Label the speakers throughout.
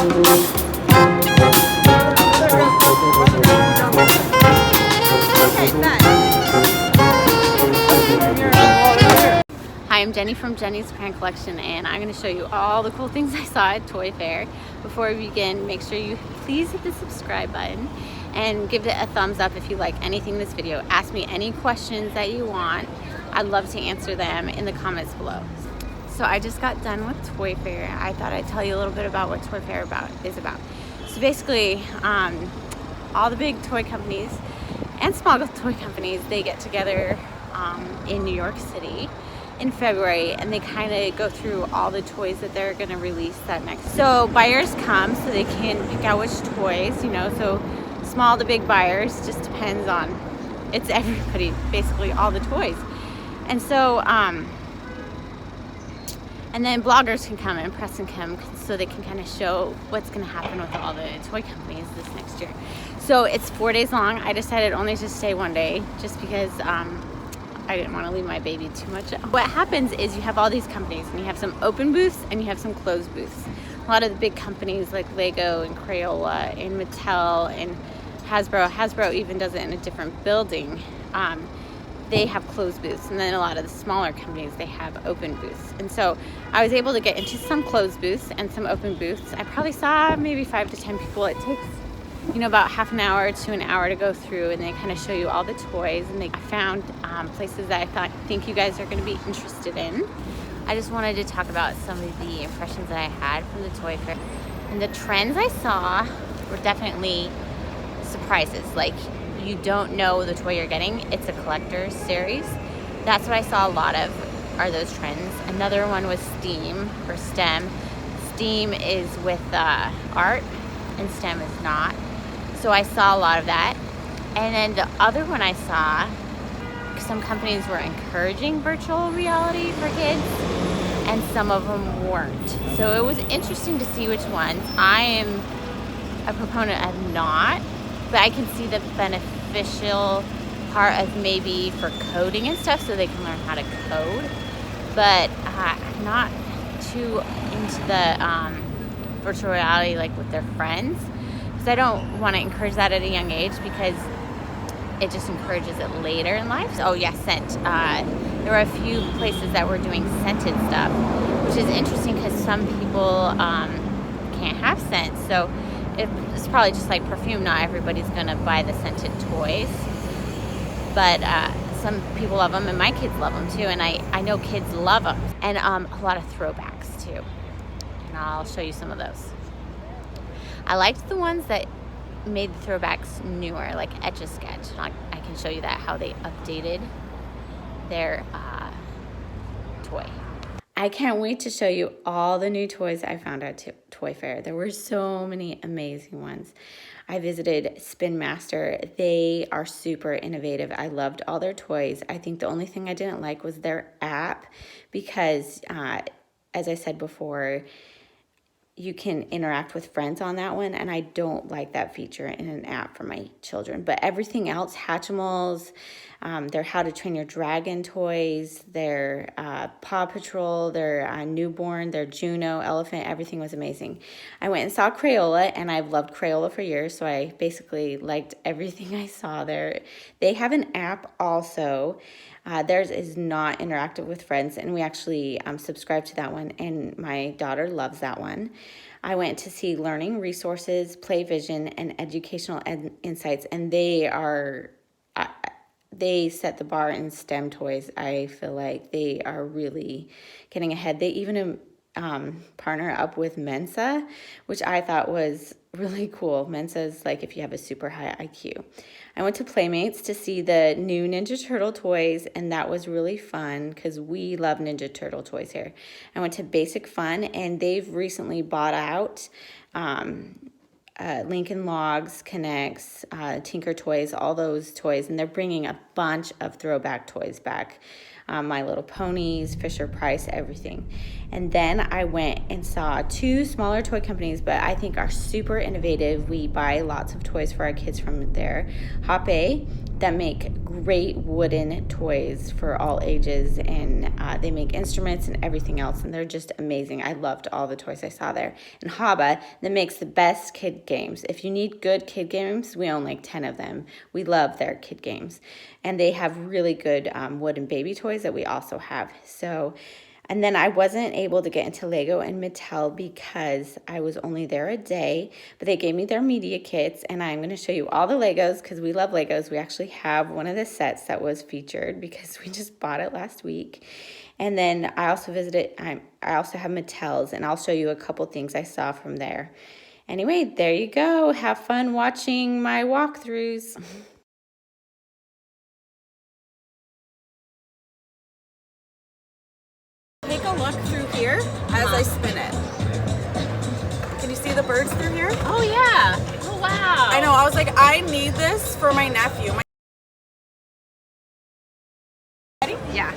Speaker 1: Hi, I'm Jenny from Jenny's Prank Collection, and I'm going to show you all the cool things I saw at Toy Fair. Before we begin, make sure you please hit the subscribe button and give it a thumbs up if you like anything in this video. Ask me any questions that you want. I'd love to answer them in the comments below. So I just got done with Toy Fair. I thought I'd tell you a little bit about what Toy Fair is about. So basically, all the big toy companies and small toy companies, they get together in New York City in February, and they kind of go through all the toys that they're going to release that next. So buyers come so they can pick out which toys, you know, so small to big buyers, just depends on, it's everybody, basically all the toys. And so, and then bloggers can come and press and come so they can kind of show what's going to happen with all the toy companies this next year. So it's 4 days long. I decided only to stay one day just because I didn't want to leave my baby too much. What happens is you have all these companies, and you have some open booths and you have some closed booths. A lot of the big companies like Lego and Crayola and Mattel and Hasbro even does it in a different building. They have closed booths, and then a lot of the smaller companies, they have open booths. And so I was able to get into some closed booths and some open booths. I probably saw maybe 5 to 10 people. It takes, you know, about half an hour to an hour to go through, and they kind of show you all the toys. And I found places that I think you guys are going to be interested in. I just wanted to talk about some of the impressions that I had from the Toy Fair. And the trends I saw were definitely surprises. Like, you don't know the toy you're getting. It's a collector's series. That's what I saw a lot of, are those trends. Another one was STEAM, or STEM. STEAM is with art, and STEM is not. So I saw a lot of that. And then the other one I saw, some companies were encouraging virtual reality for kids, and some of them weren't. So it was interesting to see which ones. I am a proponent of not, but I can see the beneficial part of maybe for coding and stuff, so they can learn how to code. But I'm not too into the virtual reality like with their friends, because I don't want to encourage that at a young age, because it just encourages it later in life. So, oh yeah, scent. There were a few places that were doing scented stuff, which is interesting because some people can't have scent. So it's probably just like perfume. Not everybody's gonna buy the scented toys, but some people love them, and my kids love them too. And I know kids love them, and a lot of throwbacks too. And I'll show you some of those. I liked the ones that made the throwbacks newer, like Etch-a-Sketch. I can show you that, how they updated their toy. I can't wait to show you all the new toys I found at Toy Fair. There were so many amazing ones. I visited Spin Master. They are super innovative. I loved all their toys. I think the only thing I didn't like was their app, because as I said before, you can interact with friends on that one, and I don't like that feature in an app for my children. But everything else, Hatchimals, their How to Train Your Dragon toys, their Paw Patrol, their Newborn, their Juno, Elephant, everything was amazing. I went and saw Crayola, and I've loved Crayola for years, so I basically liked everything I saw there. They have an app also. Theirs is not interactive with friends, and we actually subscribe to that one, and my daughter loves that one. I went to see Learning Resources, Play Vision, and Educational Insights, and they set the bar in STEM toys. I feel like they are really getting ahead. They even partner up with Mensa, which I thought was really cool. Mensa is like if you have a super high IQ. I went to Playmates to see the new Ninja Turtle toys, and that was really fun because we love Ninja Turtle toys here. I went to Basic Fun, and they've recently bought out Lincoln Logs, Connects, Tinker Toys, all those toys, and they're bringing a bunch of throwback toys back. My Little Ponies, Fisher Price, everything. And then I went and saw 2 smaller toy companies, but I think are super innovative. We buy lots of toys for our kids from there. Hape, that make great wooden toys for all ages, and they make instruments and everything else, and they're just amazing. I loved all the toys I saw there. And Habe, that makes the best kid games. If you need good kid games, we own like 10 of them. We love their kid games. And they have really good wooden baby toys that we also have. So, and then I wasn't able to get into Lego and Mattel because I was only there a day, but they gave me their media kits, and I'm going to show you all the Legos because we love Legos. We actually have one of the sets that was featured because we just bought it last week. And then I also I also have Mattel's, and I'll show you a couple things I saw from there. Anyway, there you go. Have fun watching my walkthroughs.
Speaker 2: Take a look through here as I spin it. Can you see the birds through here?
Speaker 1: Oh, yeah. Oh, wow.
Speaker 2: I know. I was like, I need this for my nephew. Ready?
Speaker 1: Yeah.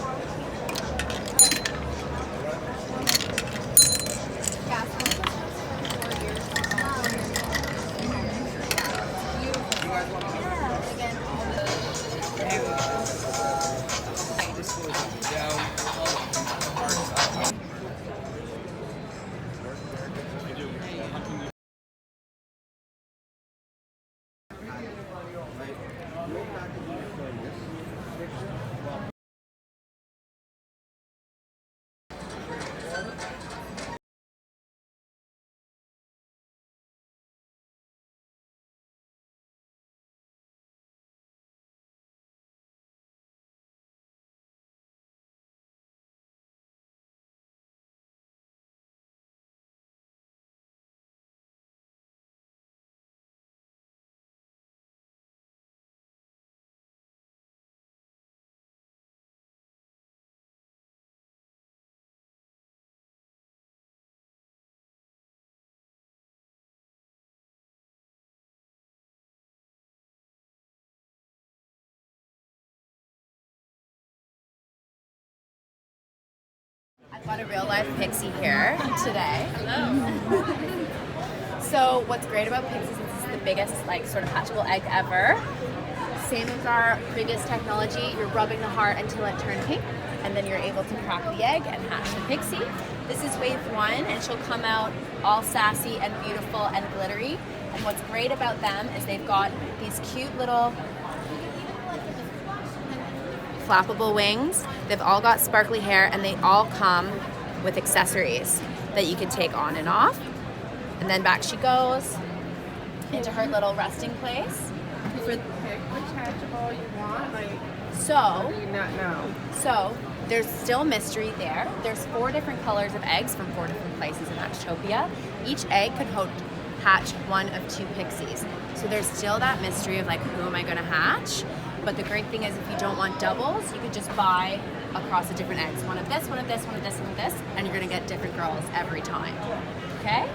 Speaker 3: I've got a real life Pixie here today. So what's great about Pixies is this is the biggest sort of hatchable egg ever. Same as our previous technology, you're rubbing the heart until it turns pink, and then you're able to crack the egg and hatch the Pixie. This is wave 1, and she'll come out all sassy and beautiful and glittery. And what's great about them is they've got these cute little flappable wings. They've all got sparkly hair, and they all come with accessories that you can take on and off. And then back she goes into her little resting place.
Speaker 2: You would pick which hatchable you want,
Speaker 3: So,
Speaker 2: do you not know?
Speaker 3: So there's still mystery there. There's 4 different colors of eggs from 4 different places in Hatchtopia. Each egg could hatch one of 2 Pixies. So there's still that mystery of who am I going to hatch? But the great thing is if you don't want doubles, you could just buy across the different eggs. One of this, one of this, one of this, one of this, and you're going to get different girls every time. Okay?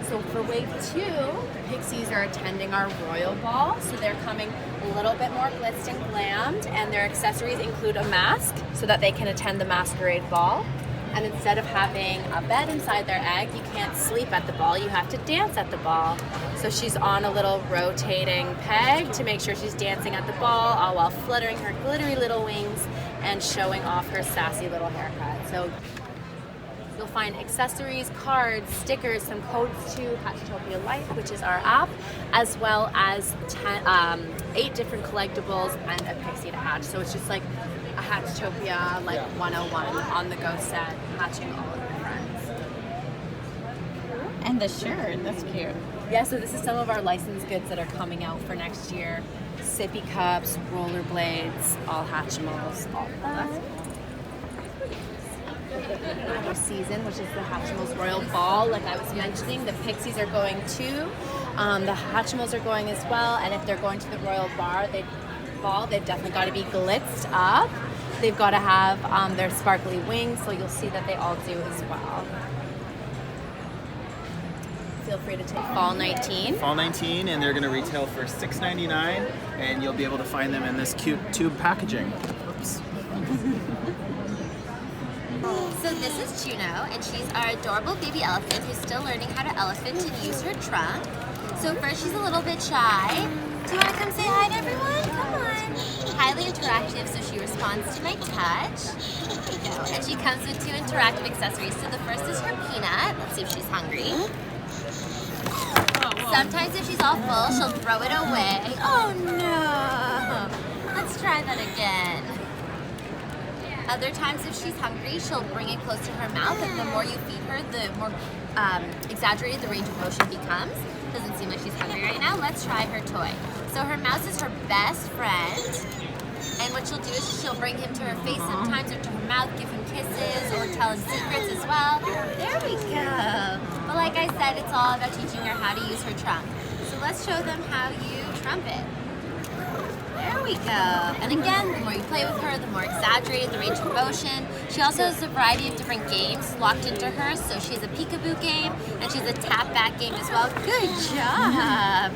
Speaker 3: So for wave 2, the Pixies are attending our royal ball. So they're coming a little bit more blitzed and glammed, and their accessories include a mask so that they can attend the masquerade ball. And instead of having a bed inside their egg, you can't sleep at the ball, you have to dance at the ball. So she's on a little rotating peg to make sure she's dancing at the ball, all while fluttering her glittery little wings and showing off her sassy little haircut. So you'll find accessories, cards, stickers, some codes to Hatchtopia Life, which is our app, as well as 8 different collectibles and a Pixie to hatch. So it's just like a Hatchtopia 101 on the go set, hatching all of your friends.
Speaker 1: And the shirt, that's cute.
Speaker 3: Yeah, so this is some of our licensed goods that are coming out for next year. Sippy cups, rollerblades, all Hatchimals, all that. Season, which is the Hatchimals Royal Ball, like I was mentioning. The Pixies are going too. The Hatchimals are going as well, and if they're going to the Royal Ball, they've definitely got to be glitzed up. They've got to have their sparkly wings, so you'll see that they all do as well. Feel free to take Fall 19.
Speaker 4: Fall 19, and they're going to retail for $6.99, and you'll be able to find them in this cute tube packaging. Oops.
Speaker 5: So this is Juno, and she's our adorable baby elephant who's still learning how to elephant and use her trunk. So first she's a little bit shy, Do you want to come say hi to everyone? Come on. Highly interactive, so she responds to my touch. There you go. And she comes with 2 interactive accessories. So the first is her peanut. Let's see if she's hungry. Sometimes if she's all full, she'll throw it away. Oh no! Let's try that again. Other times if she's hungry, she'll bring it close to her mouth, and the more you feed her, the more exaggerated the range of motion becomes. Doesn't seem like she's hungry right now. Let's try her toy. So her mouse is her best friend, and what she'll do is she'll bring him to her face sometimes, or to her mouth, give him kisses, or tell him secrets as well. There we go. But like I said, it's all about teaching her how to use her trunk. So let's show them how you trumpet. There we go. And again, the more you play with her, the more exaggerated the range of motion. She also has a variety of different games locked into her. So she has a peekaboo game, and she has a tap back game as well. Good job.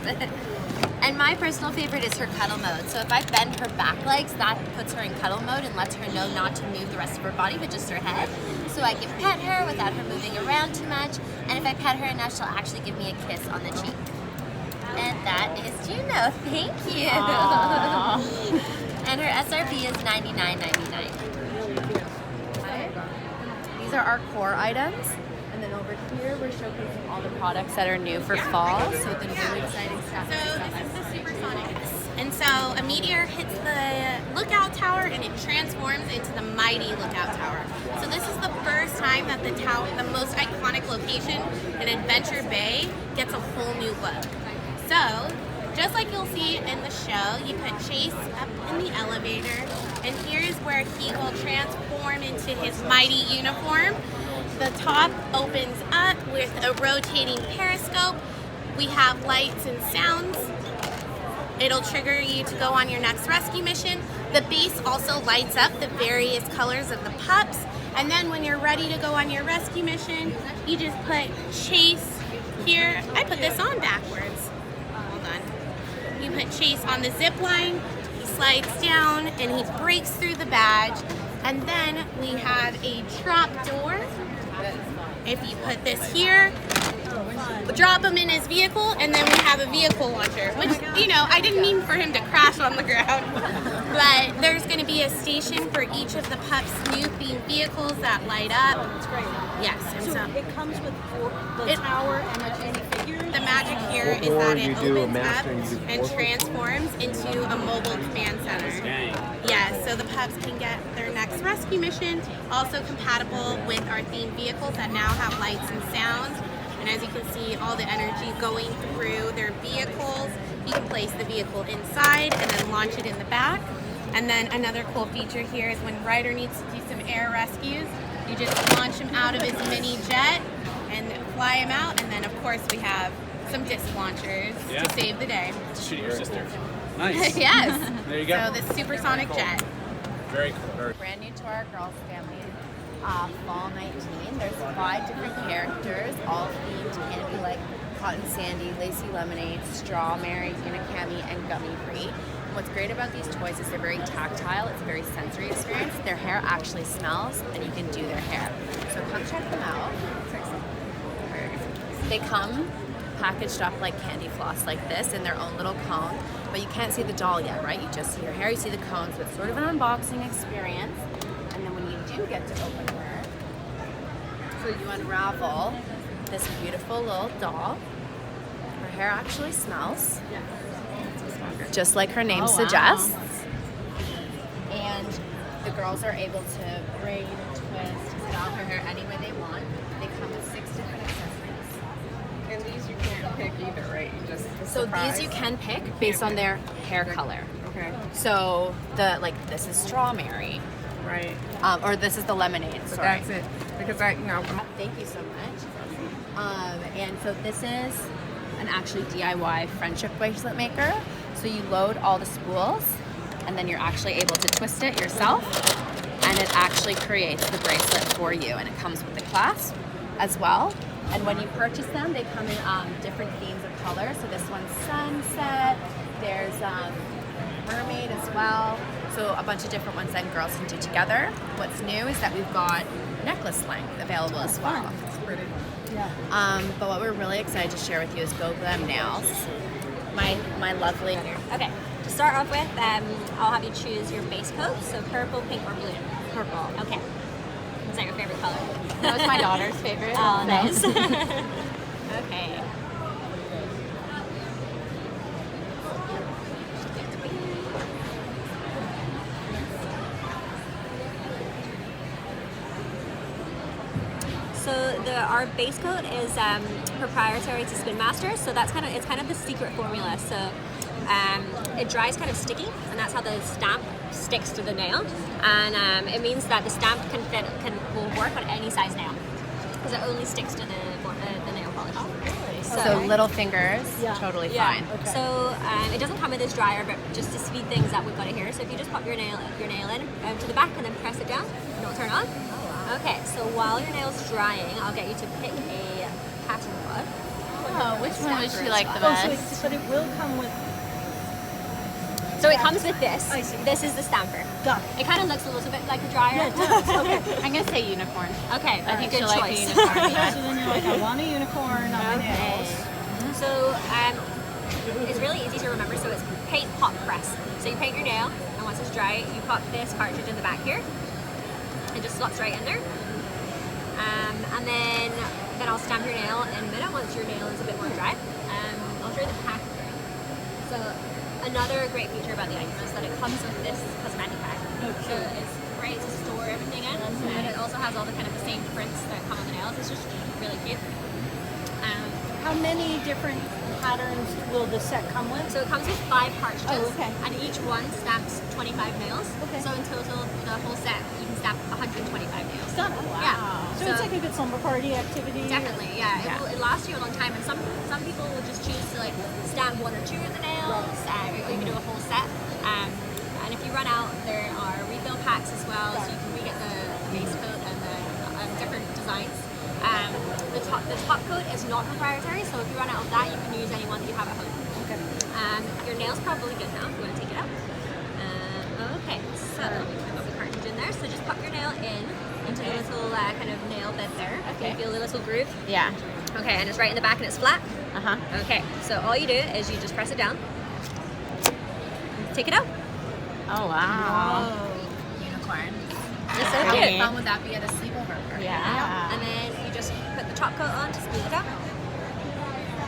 Speaker 5: And my personal favorite is her cuddle mode. So if I bend her back legs, that puts her in cuddle mode and lets her know not to move the rest of her body, but just her head. So I can pet her without her moving around too much. And if I pet her enough, she'll actually give me a kiss on the cheek. And that is Juno. Thank you. And her SRP is $99.99.
Speaker 3: These are our core items. And then over here, we're showcasing all the products that are new for fall. So the really exciting stuff.
Speaker 6: So this is the Supersonic. And so a meteor hits the lookout tower and it transforms into the mighty lookout tower. So this is the first time that the tower, the most iconic location in Adventure Bay, gets a whole new look. So, just like you'll see in the show, you put Chase up in the elevator, and here's where he will transform into his mighty uniform. The top opens up with a rotating periscope. We have lights and sounds. It'll trigger you to go on your next rescue mission. The base also lights up the various colors of the pups. And then when you're ready to go on your rescue mission, you just put Chase here. I put this on backwards. Hold on. You put Chase on the zip line. He slides down and he breaks through the badge. And then we have a drop door. If you put this here, drop him in his vehicle, and then we have a vehicle launcher, which, you know, I didn't mean for him to crash on the ground, but there's going to be a station for each of the pups' new themed vehicles that light up.
Speaker 2: That's great.
Speaker 6: Yes, and
Speaker 2: So
Speaker 6: so
Speaker 2: it comes with the tower and the minifigures?
Speaker 6: the magic here is that it opens up and transforms into a mobile command center. Yes, so the pups can get their next rescue mission, also compatible with our themed vehicles that now have lights and sounds. And as you can see, all the energy going through their vehicles. You can place the vehicle inside and then launch it in the back. And then another cool feature here is when Ryder needs to do some air rescues, you just launch him out of his mini jet and fly him out. And then of course we have some disc launchers to save the day.
Speaker 4: Shoot your sister. Nice.
Speaker 6: Yes.
Speaker 4: There you go.
Speaker 6: So this supersonic jet.
Speaker 4: Very cool. Very
Speaker 3: Brand new to our girls family. Fall 19. There's 5 different characters, all themed candy like Cotton Sandy, Lacy Lemonade, Strawberry, Unacami, and Gummy Brie. And what's great about these toys is they're very tactile. It's a very sensory experience. Their hair actually smells, and you can do their hair. So come check them out. They come packaged up like candy floss like this in their own little cone, but you can't see the doll yet, right? You just see her hair, you see the cones, so it's sort of an unboxing experience. And then when you do get to open her, so you unravel this beautiful little doll. Her hair actually smells, just like her name suggests. And the girls are able to braid, twist, style her hair any way they want. They come with 6 different accessories.
Speaker 7: And these you can't pick either, right? You just
Speaker 3: So these you can pick based on their hair color.
Speaker 7: Okay.
Speaker 3: So this is strawberry,
Speaker 7: Right.
Speaker 3: or this is the lemonade.
Speaker 7: So
Speaker 3: Sorry.
Speaker 7: that's it. Because
Speaker 3: Thank you so much. And so this is an actually DIY friendship bracelet maker. So you load all the spools, and then you're actually able to twist it yourself, and it actually creates the bracelet for you. And it comes with the clasp as well. And when you purchase them, they come in different themes of color. So this one's sunset. There's mermaid as well. So a bunch of different ones that girls can do together. What's new is that we've got necklace length available as well.
Speaker 7: it's pretty.
Speaker 3: But what we're really excited to share with you is Go Glam Nails. my lovely.
Speaker 8: Okay, to start off with, I'll have you choose your base coat, so purple, pink, or blue.
Speaker 1: Purple.
Speaker 8: Okay. Is that your favorite color?
Speaker 1: That was my daughter's favorite.
Speaker 8: Oh, nice. Okay. So our base coat is proprietary to Spin Master, so it's kind of the secret formula. So it dries kind of sticky, and that's how the stamp sticks to the nail. And it means that the stamp will work on any size nail because it only sticks to the nail polish.
Speaker 3: So little fingers, totally fine.
Speaker 8: Okay. So it doesn't come with this dryer, but just to speed things up, we've got it here. So if you just pop your nail in to the back and then press it down, and it'll turn on. Okay, so while your nail's drying, I'll get you to pick a pattern rod.
Speaker 1: Oh, which one would she like the best?
Speaker 9: But it will come with.
Speaker 8: So it comes with this.
Speaker 9: I see.
Speaker 8: This is the stamper.
Speaker 9: Got it.
Speaker 8: It kind of looks a little bit like a dryer.
Speaker 9: Yeah, it does. Okay.
Speaker 1: I'm gonna say unicorn.
Speaker 8: Okay,
Speaker 1: I think
Speaker 8: good
Speaker 1: she'll like the
Speaker 8: choice.
Speaker 1: unicorn.
Speaker 9: So then you're like, I want a unicorn on my nails.
Speaker 8: So it's really easy to remember. So it's paint, pop, press. So you paint your nail, and once it's dry, you pop this cartridge in the back here. It just slots right in there. And then I'll stamp your nail in a minute once your nail is a bit more dry. I'll show you the packaging. So another great feature about the item is that it comes with this cosmetic bag. So it's great to store everything in, and it also has all the kind of the same prints that come on the nails. It's just really cute.
Speaker 9: How many different patterns will the set come with?
Speaker 8: So it comes with 5 cartridges,
Speaker 9: Oh, okay.
Speaker 8: and each one stamps 25 nails.
Speaker 9: Okay.
Speaker 8: So in total, the whole set, you can stamp 125 nails.
Speaker 9: Done.
Speaker 8: Yeah.
Speaker 9: So it's like a good summer party activity.
Speaker 8: Definitely, yeah. It lasts you a long time, and some people will just choose to like stamp 1 or 2 of the nails, or you can do a whole set. And if you run out, there are refill packs as well, so you can re-get the base coat and the different designs. The top coat is not proprietary, so if you run out of that, you can use any one that you have at home.
Speaker 9: Okay.
Speaker 8: Your nail's probably good now. If you want to take it out. Okay, so I've got the cartridge in there. So just pop your nail into the little kind of nail bed there. Okay. You feel the little groove?
Speaker 1: Yeah.
Speaker 8: Okay, and it's right in the back and it's flat.
Speaker 1: Uh-huh.
Speaker 8: Okay, so all you do is you just press it down. Take it out.
Speaker 1: Oh, wow.
Speaker 3: Unicorn.
Speaker 8: It's so
Speaker 3: How
Speaker 8: cute.
Speaker 3: fun would that be at a sleepover party?
Speaker 1: Yeah.
Speaker 8: And then you just put the top coat on to smooth it out.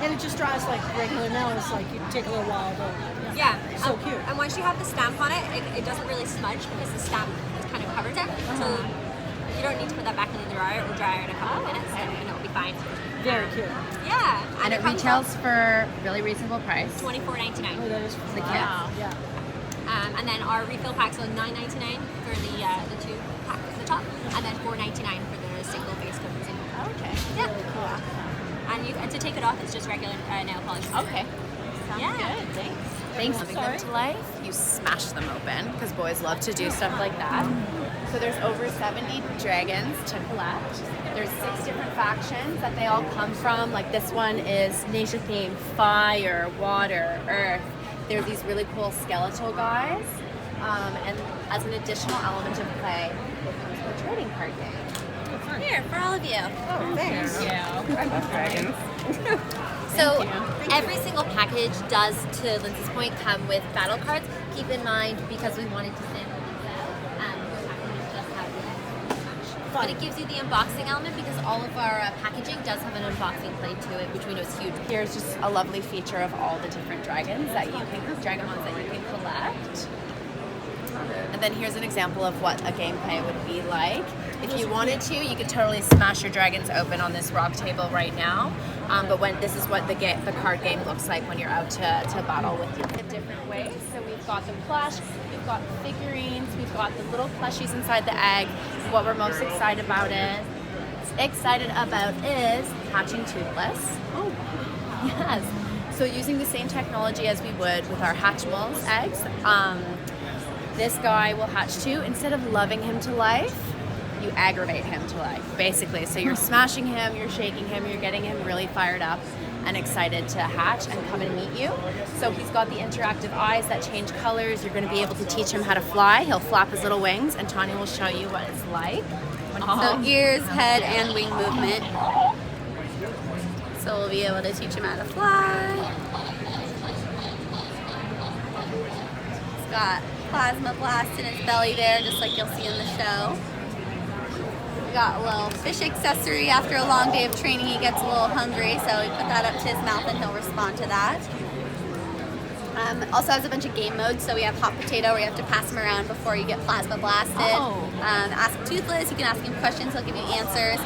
Speaker 9: And it just dries like regular nails, like you take a little while to.
Speaker 8: Yeah.
Speaker 9: So cute.
Speaker 8: And once you have the stamp on it, it doesn't really smudge because the stamp kind of covers it. So you don't need to put that back in the dryer. It will dry in a couple of minutes and it'll be fine.
Speaker 9: Very cute.
Speaker 8: Yeah.
Speaker 3: And it
Speaker 8: comes
Speaker 3: retails for really reasonable price.
Speaker 8: $24.99.
Speaker 9: Oh, that is
Speaker 3: The kit.
Speaker 1: Wow.
Speaker 9: Yeah.
Speaker 8: And then our refill packs are $9.99 for the 2 pack at the top, and then $4.99 for the single base coat.
Speaker 1: Okay.
Speaker 8: Yeah. And to take it off, it's just regular nail polish.
Speaker 1: Okay. Sounds
Speaker 8: Yeah.
Speaker 1: good. Thanks.
Speaker 3: Thanks. Loving them to life. You smash them open because boys love to do stuff like that. So there's over 70 dragons to collect. There's 6 different factions that they all come from. Like this one is nature themed, fire, water, earth. There's these really cool skeletal guys. And as an additional element of play, it comes with a trading card game.
Speaker 8: Here, for all of you.
Speaker 3: Oh, thanks.
Speaker 1: Yeah.
Speaker 3: I love dragons.
Speaker 5: So every single package does, to Lindsay's point, come with battle cards. Keep in mind, because we wanted to sample these out, the packages just have the but it gives you the unboxing element because all of our packaging does have an unboxing plate to it, which we know is huge.
Speaker 3: Here's just a lovely feature of all the different dragons that you can, dragonons that you can collect. And then here's an example of what a gameplay would be like. If you wanted to, you could totally smash your dragons open on this rock table right now. But this is what the card game looks like when you're out to battle with your different ways. So we've got the plush, we've got the figurines, we've got the little plushies inside the egg. What we're most excited about is hatching toothless. Oh, yes. So using the same technology as we would with our Hatchimals eggs, this guy will hatch too. Instead of loving him to life, you aggravate him to life, basically. So you're smashing him, you're shaking him, you're getting him really fired up and excited to hatch and come and meet you. So he's got the interactive eyes that change colors. You're going to be able to teach him how to fly. He'll flap his little wings, and Tanya will show you what it's like.
Speaker 1: So ears, head, and wing movement. So we'll be able to teach him how to fly.
Speaker 10: got plasma blast in his belly there, just like you'll see in the show. We got a little fish accessory. After a long day of training, he gets a little hungry, so we put that up to his mouth and he'll respond to that. Also has a bunch of game modes, so we have Hot Potato where you have to pass him around before you get plasma blasted. Ask Toothless, you can ask him questions, he'll give you answers.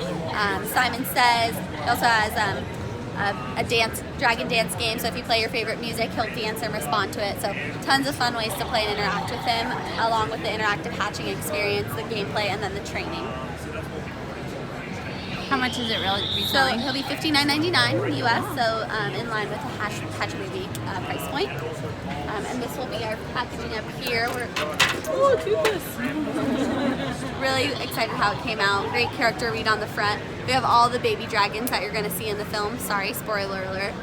Speaker 10: Simon Says. He also has a dragon dance game, so if you play your favorite music, he'll dance and respond to it. So tons of fun ways to play and interact with him, along with the interactive hatching experience, the gameplay, and then the training.
Speaker 1: How much is it really
Speaker 10: So
Speaker 1: retailing?
Speaker 10: he'll be $59.99 in the US, so in line with the Hatchery Week price point. And this will be our packaging up here. We're really excited how it came out. Great character read on the front. We have all the baby dragons that you're going to see in the film. Sorry, spoiler alert.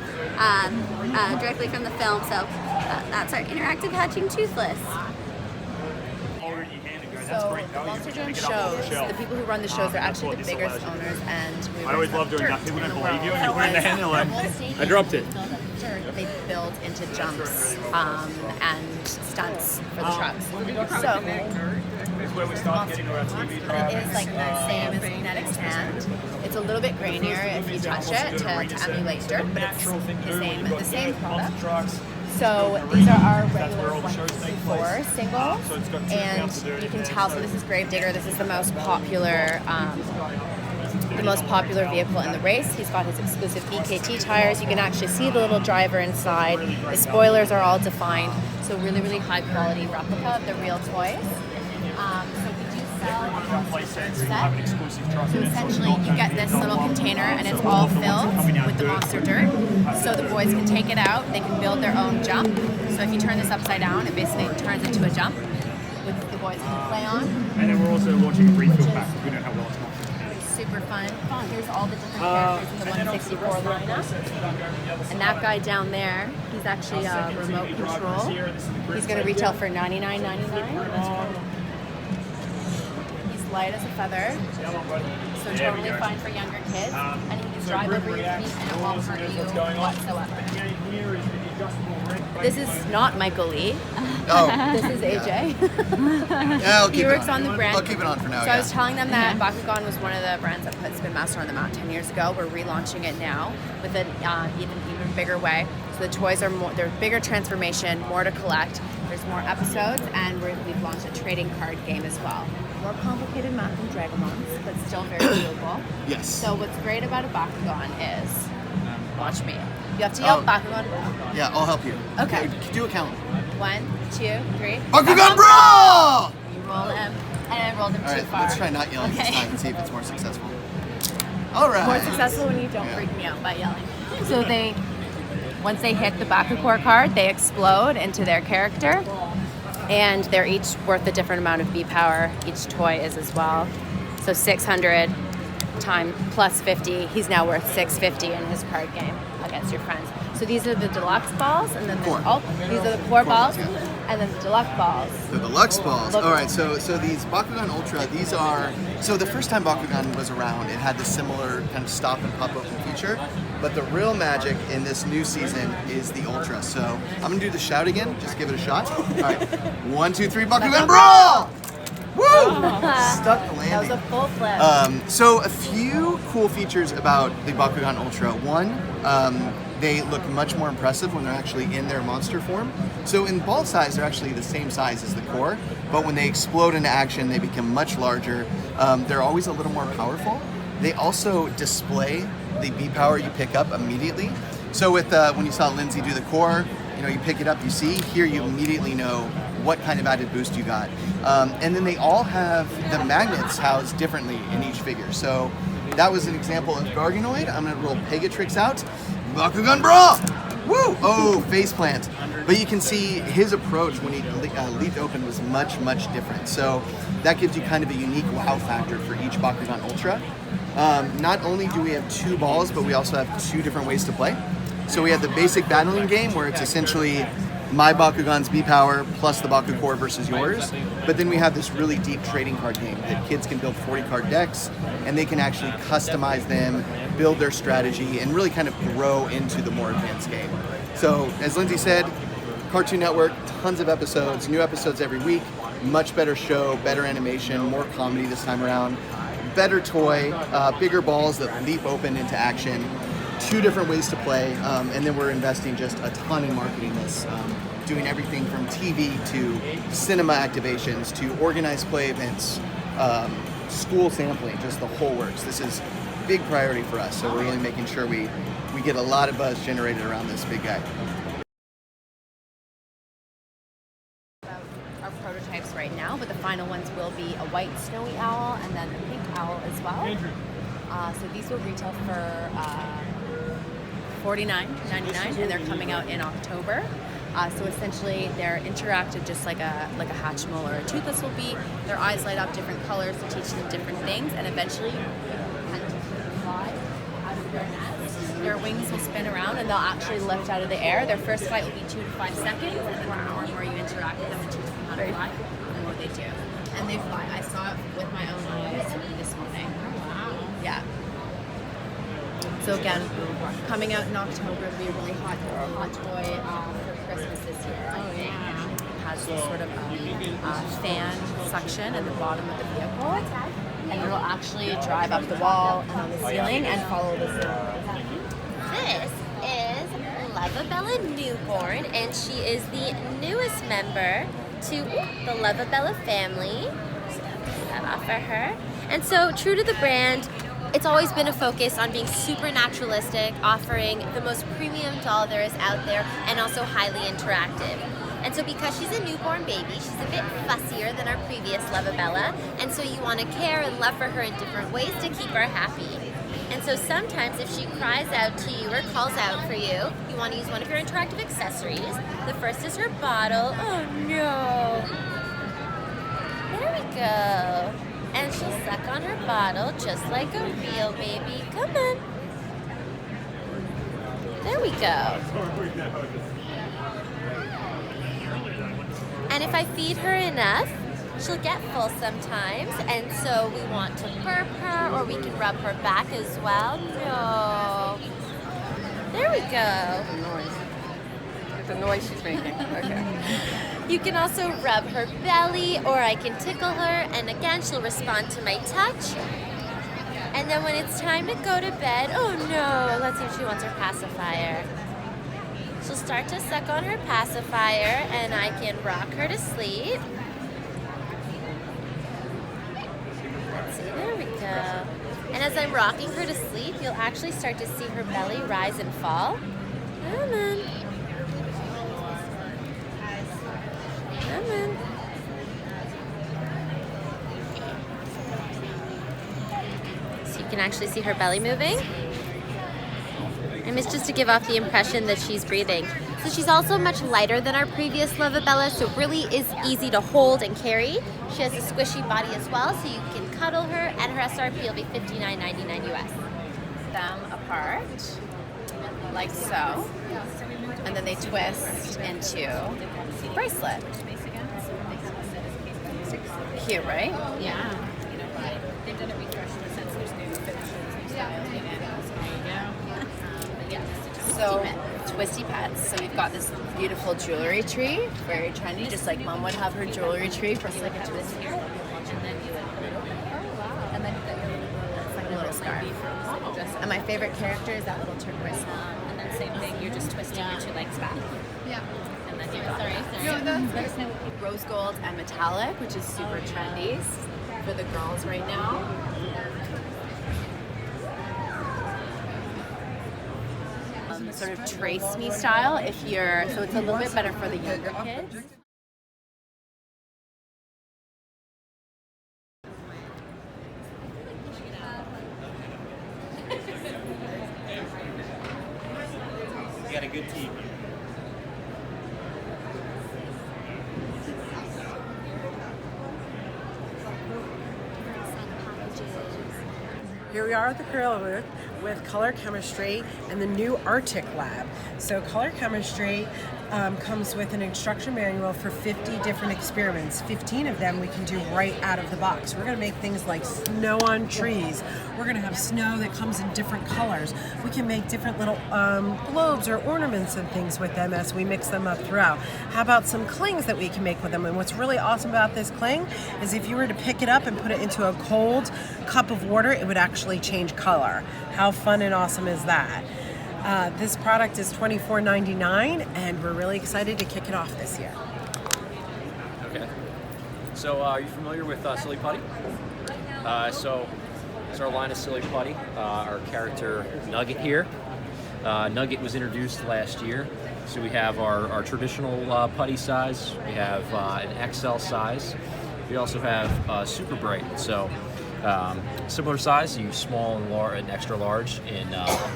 Speaker 10: Directly from the film. So that's our interactive hatching Toothless.
Speaker 3: So the Monster Jam shows, the people who run the shows are actually the biggest owners, and
Speaker 11: I always love doing that. People don't believe you, and you put it in the hand, and they're like, I dropped it.
Speaker 3: They build into jumps and stunts for the trucks. So
Speaker 11: It's where we start getting our TV
Speaker 3: it is like the same as kinetic sand. It's a little bit grainier if you touch it to emulate dirt, but it's the same product. So these are our regular 164 singles, and you can tell. So this is Gravedigger. This is the most popular vehicle in the race. He's got his exclusive BKT tires. You can actually see the little driver inside. The spoilers are all defined. So really, really high quality replica of the real toys. So we do sell a set. So essentially you get this little container and it's all filled with the monster dirt. So the boys can take it out, they can build their own jump. So if you turn this upside down, it basically turns into a jump which the boys can play on.
Speaker 11: And then we're also launching a refill pack. We know how well it's going.
Speaker 3: Super fun. Here's all the different characters in the 164 lineup. And that guy down there, he's actually a remote control. He's going to retail for $99.99. He's light as a feather, so totally fine for younger kids. And you can drive over your feet and it won't hurt you whatsoever. This is not Michael Lee.
Speaker 12: Oh.
Speaker 3: This is AJ.
Speaker 12: Yeah, I'll keep
Speaker 3: He
Speaker 12: it
Speaker 3: works
Speaker 12: on.
Speaker 3: on the brand.
Speaker 12: I'll keep it on for now.
Speaker 3: So
Speaker 12: yeah.
Speaker 3: I was telling them that Bakugan was one of the brands that put Spin Master on the map 10 years ago. We're relaunching it now with an even bigger way. So the toys are more, they're bigger transformation, more to collect. There's more episodes, and we've launched a trading card game as well. More complicated math than Dragomons, but still very doable.
Speaker 12: Yes.
Speaker 3: So what's great about a Bakugan is, watch me. You have to yell Bakugan Bro.
Speaker 12: Yeah, I'll help you.
Speaker 3: Okay.
Speaker 12: Do a count.
Speaker 3: 1, 2, 3.
Speaker 12: Bakugan Bro!
Speaker 3: You roll him, and I rolled him
Speaker 12: All
Speaker 3: too
Speaker 12: right,
Speaker 3: far.
Speaker 12: let's try not yelling this time and see if it's more successful. All right.
Speaker 3: More successful when you don't freak me out by yelling. So once they hit the Bakugan card, they explode into their character, and they're each worth a different amount of B power. Each toy is as well. So 600 time plus 50. He's now worth 650 in his card game against your friends. So these are the deluxe balls, and then these are the core balls, and then the deluxe balls.
Speaker 12: The deluxe balls. All right, so these Bakugan Ultra, these are, so the first time Bakugan was around, it had this similar kind of stop and pop open feature, but the real magic in this new season is the Ultra. So I'm gonna do the shout again, just give it a shot. All right, 1, 2, 3, Bakugan Brawl! Woo! Stuck the landing.
Speaker 3: That was a full flip.
Speaker 12: So a few cool features about the Bakugan Ultra. One, they look much more impressive when they're actually in their monster form. So in ball size, they're actually the same size as the core, but when they explode into action, they become much larger. They're always a little more powerful. They also display the B power you pick up immediately. So with when you saw Lindsay do the core, you pick it up, you see. Here you immediately know what kind of added boost you got. And then they all have the magnets housed differently in each figure. So that was an example of Garganoid. I'm gonna roll Pegatrix out. Bakugan Bra! Woo! Oh, faceplant. But you can see his approach when he leaped open was much, much different. So that gives you kind of a unique wow factor for each Bakugan Ultra. Not only do we have 2 balls, but we also have 2 different ways to play. So we have the basic battling game where it's essentially my Bakugan's B power plus the Baku core versus yours. But then we have this really deep trading card game that kids can build 40 card decks, and they can actually customize them, build their strategy, and really kind of grow into the more advanced game. So as Lindsay said, Cartoon Network, tons of episodes, new episodes every week, much better show, better animation, more comedy this time around, better toy, bigger balls that leap open into action, 2 different ways to play, and then we're investing just a ton in marketing this, doing everything from TV to cinema activations to organized play events, school sampling, just the whole works. This is big priority for us, so we're really making sure we get a lot of buzz generated around this big guy.
Speaker 3: Our prototypes right now, but the final ones will be a white snowy owl and then a pink owl as well. So these will retail for $49.99, and they're coming out in October. So essentially, they're interactive, just like a Hatchimal or a Toothless will be. Their eyes light up different colors to teach them different things, and eventually, fly out of their nest. Their wings will spin around, and they'll actually lift out of the air. Their first flight will be 2 to 5 seconds, and then the more and more you interact with them and teach them how to fly, the more they do. And they fly. I saw it with my own eyes this morning. Wow. Yeah. So again, coming out in October, it'll be a really hot toy for Christmas this year. I think it has this sort of fan suction at the bottom of the vehicle, and it'll actually drive up the wall and on the ceiling and follow the ceiling.
Speaker 5: This is Lovabella Newborn, and she is the newest member to the Lovabella family. Get that off for her. And so, true to the brand, it's always been a focus on being super naturalistic, offering the most premium doll there is out there, and also highly interactive. And so because she's a newborn baby, she's a bit fussier than our previous Lovabella, and so you want to care and love for her in different ways to keep her happy. And so sometimes if she cries out to you or calls out for you, you want to use one of your interactive accessories. The first is her bottle. Oh no! There we go. And she'll suck on her bottle just like a real baby. Come on. There we go. And if I feed her enough, she'll get full sometimes. And so we want to burp her, or we can rub her back as well. No. There we go.
Speaker 7: The noise she's making. Okay.
Speaker 5: You can also rub her belly, or I can tickle her, and again, she'll respond to my touch. And then when it's time to go to bed, oh no, let's see if she wants her pacifier. She'll start to suck on her pacifier, and I can rock her to sleep. Let's see, there we go. And as I'm rocking her to sleep, you'll actually start to see her belly rise and fall. Come on. Come on. So you can actually see her belly moving. And it's just to give off the impression that she's breathing. So she's also much lighter than our previous Lovabella, so really is easy to hold and carry. She has a squishy body as well, so you can cuddle her, and her SRP will be $59.99 US.
Speaker 3: Them apart, like so, and then they twist into a bracelet. Cute, right?
Speaker 7: Yeah. They've done a refresh in the sense there's new finishes, new styles, new angles. There you go.
Speaker 3: So, twisty pets. So we've got this beautiful jewelry tree, very trendy, just like Mom would have her jewelry tree, just like a twisty. And then you would put it over. Oh wow. And then you got your like a little scarf. And my favorite character is that little turquoise one.
Speaker 7: And then same thing, you're just twisting your 2 legs back.
Speaker 3: Yeah.
Speaker 7: And then you
Speaker 3: Rose gold and metallic, which is super trendy for the girls right now. Sort of trace me style if you're, so it's a little bit better for the younger kids.
Speaker 11: You got a good team.
Speaker 13: Here we are at the Crayola booth with color chemistry and the new Arctic lab. So color chemistry comes with an instruction manual for 50 different experiments. 15 of them we can do right out of the box. We're going to make things like snow on trees. We're going to have snow that comes in different colors. We can make different little globes or ornaments and things with them as we mix them up throughout. How about some clings that we can make with them? And what's really awesome about this cling is if you were to pick it up and put it into a cold cup of water, it would actually change color. How fun and awesome is that? This product is $24.99, and we're really excited to kick it off this year.
Speaker 14: Okay. So, are you familiar with Silly Putty? So it's our line of Silly Putty. Our character Nugget here. Nugget was introduced last year. So we have our traditional putty size. We have an XL size. We also have Super Bright. So similar size, you small and extra large in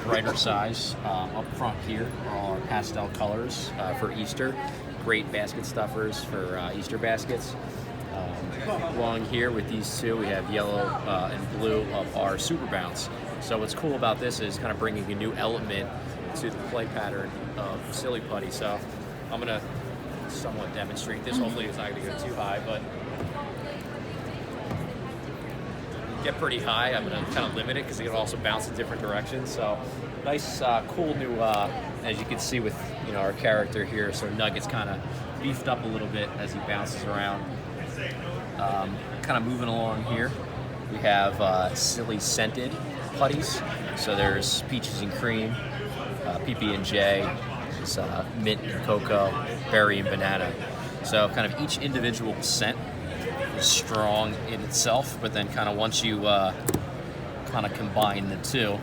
Speaker 14: brighter size. Up front here are all our pastel colors for Easter. Great basket stuffers for Easter baskets. Along here with these two, we have yellow and blue of our Super Bounce. So what's cool about this is kind of bringing a new element to the play pattern of Silly Putty. So I'm going to somewhat demonstrate this. Hopefully it's not going to go too high, but get pretty high. I'm going to kind of limit it because it can also bounce in different directions. So nice, cool new, as you can see with our character here. So Nugget's kind of beefed up a little bit as he bounces around. Kind of moving along here, we have silly scented putties. So there's peaches and cream, PB&J, mint and cocoa, berry and banana. So kind of each individual scent is strong in itself, but then kind of once you kind of combine the two,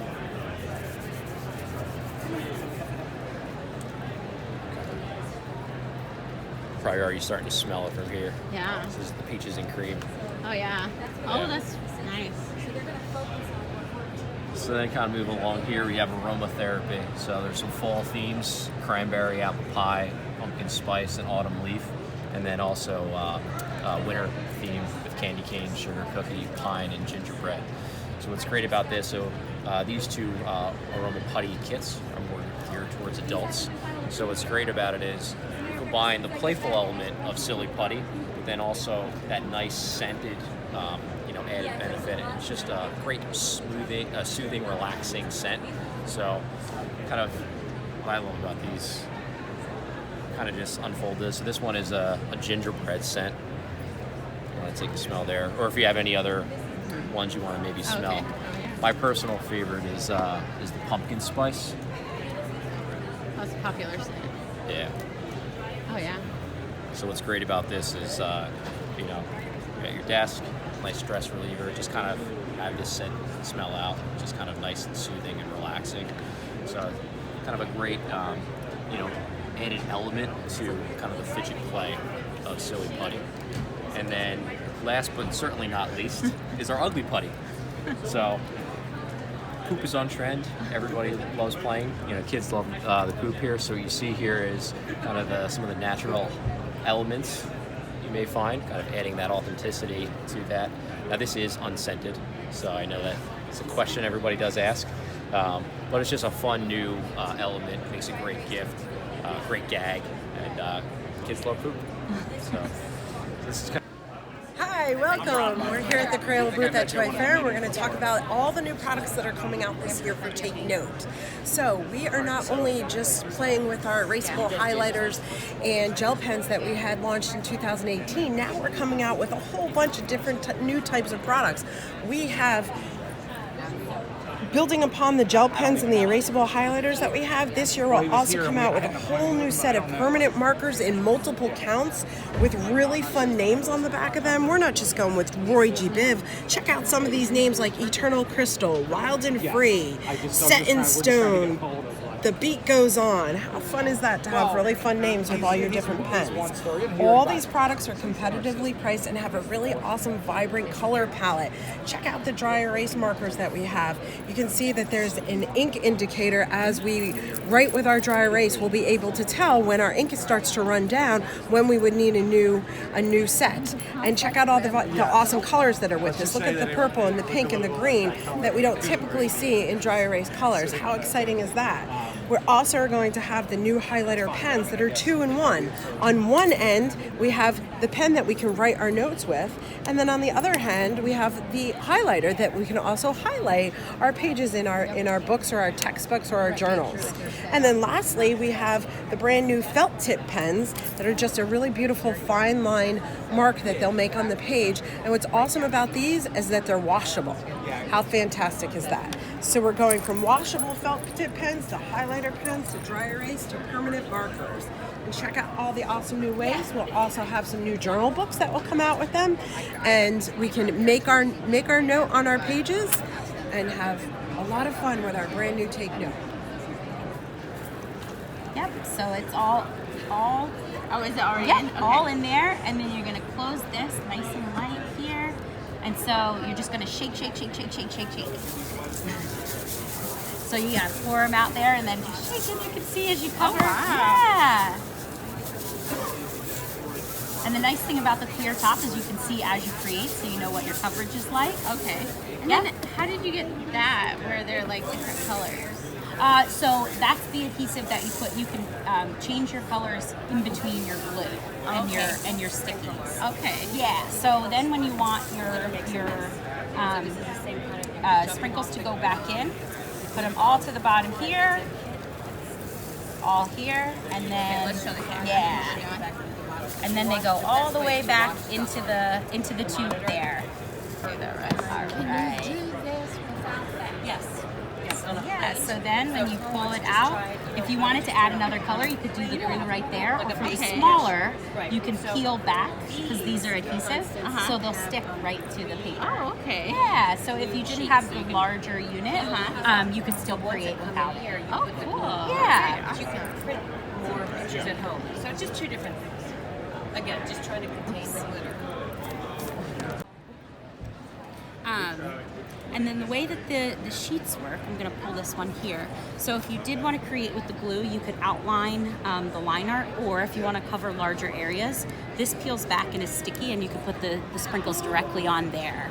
Speaker 14: probably already starting to smell it from here.
Speaker 1: Yeah.
Speaker 14: This is the peaches and cream.
Speaker 1: Oh yeah. Oh, that's nice.
Speaker 14: So then kind of moving along here, we have aromatherapy. So there's some fall themes: cranberry, apple pie, pumpkin spice, and autumn leaf. And then also winter theme with candy cane, sugar cookie, pine, and gingerbread. So what's great about this, these two aroma putty kits are more geared towards adults. So what's great about it is you combine the playful element of Silly Putty, but then also that nice scented added benefit. And it's just a great soothing, relaxing scent. So kind of what I love about these, kind of just unfold this. So this one is a gingerbread scent. You want to take a smell there, or if you have any other ones you want to maybe smell.
Speaker 1: Okay. Oh, yeah.
Speaker 14: My personal favorite is the pumpkin spice.
Speaker 1: That's a popular scent.
Speaker 14: Yeah.
Speaker 1: Oh yeah.
Speaker 14: So what's great about this is, you got your desk, nice stress reliever. Just kind of have this scent smell out. Just kind of nice and soothing and relaxing. So kind of a great, added element to kind of the fidget play of Silly Putty. And then last but certainly not least is our Ugly Putty. So poop is on trend. Everybody loves playing. Kids love the poop here. So what you see here is kind of some of the natural elements you may find, kind of adding that authenticity to that. Now this is unscented, so I know that it's a question everybody does ask, but it's just a fun new element. Makes a great gift, great gag, and kids love poop. So this is kind of
Speaker 13: Hi, welcome. We're here at the Crayola booth at Toy Fair. We're going to talk about all the new products that are coming out this year for Take Note. So we are not only just playing with our erasable highlighters and gel pens that we had launched in 2018, now we're coming out with a whole bunch of different new types of products. We have, building upon the gel pens and the erasable highlighters that we have, this year we'll also come out with a whole new set of permanent markers in multiple counts with really fun names on the back of them. We're not just going with Roy G. Biv. Check out some of these names like Eternal Crystal, Wild and Free, Set in Stone, The Beat Goes On. How fun is that to have really fun names with all your different pens? All these products are competitively priced and have a really awesome, vibrant color palette. Check out the dry erase markers that we have. You can see that there's an ink indicator. As we write with our dry erase, we'll be able to tell when our ink starts to run down when we would need a new set. And check out all the awesome colors that are with this. Look at the purple and the pink and the green that we don't typically see in dry erase colors. How exciting is that? We're also going to have the new highlighter pens that are 2-in-1. On one end, we have the pen that we can write our notes with, and then on the other hand, we have the highlighter that we can also highlight our pages in our books or our textbooks or our journals. And then lastly, we have the brand new felt tip pens that are just a really beautiful fine line mark that they'll make on the page. And what's awesome about these is that they're washable. How fantastic is that? So we're going from washable felt tip pens to highlighter pens to dry erase to permanent markers. And check out all the awesome new ways. We'll also have some new journal books that will come out with them, and we can make our note on our pages and have a lot of fun with our brand new Take Note.
Speaker 1: Yep, so it's all oh, is it already in? Okay. All in there, and then you're gonna close this nice and light here. And so you're just gonna shake. So you gotta pour them out there and then just shake it. You can see as you cover. Oh, wow. Yeah. And the nice thing about the clear top is you can see as you create, so you know what your coverage is like.
Speaker 7: Okay. And then how did you get that, where they're like different colors?
Speaker 1: So that's the adhesive that you put. You can change your colors in between your glue and your stickies.
Speaker 7: Okay.
Speaker 1: Yeah. So then when you want your sprinkles to go back in, you put them all to the bottom here, all here, and then
Speaker 7: let's show the camera.
Speaker 1: Yeah. And then they go all the way back into the tube there.
Speaker 7: Do that right.
Speaker 1: All right. Yes. Yeah, so then when you pull it out, if you wanted to add another color, you could do the glue right there. Or for the smaller, you can peel back, because these are adhesive, so they'll stick right to the paper.
Speaker 7: Oh, okay.
Speaker 1: Yeah, so if you didn't have the larger unit, you could still create without it.
Speaker 7: Oh, cool.
Speaker 1: Yeah.
Speaker 7: But you can print more pictures at home. So it's just two different things. Again, just trying to contain the glitter.
Speaker 1: And then the way that the sheets work, I'm going to pull this one here. So if you did want to create with the glue, you could outline the line art, or if you want to cover larger areas, this peels back and is sticky, and you can put the sprinkles directly on there.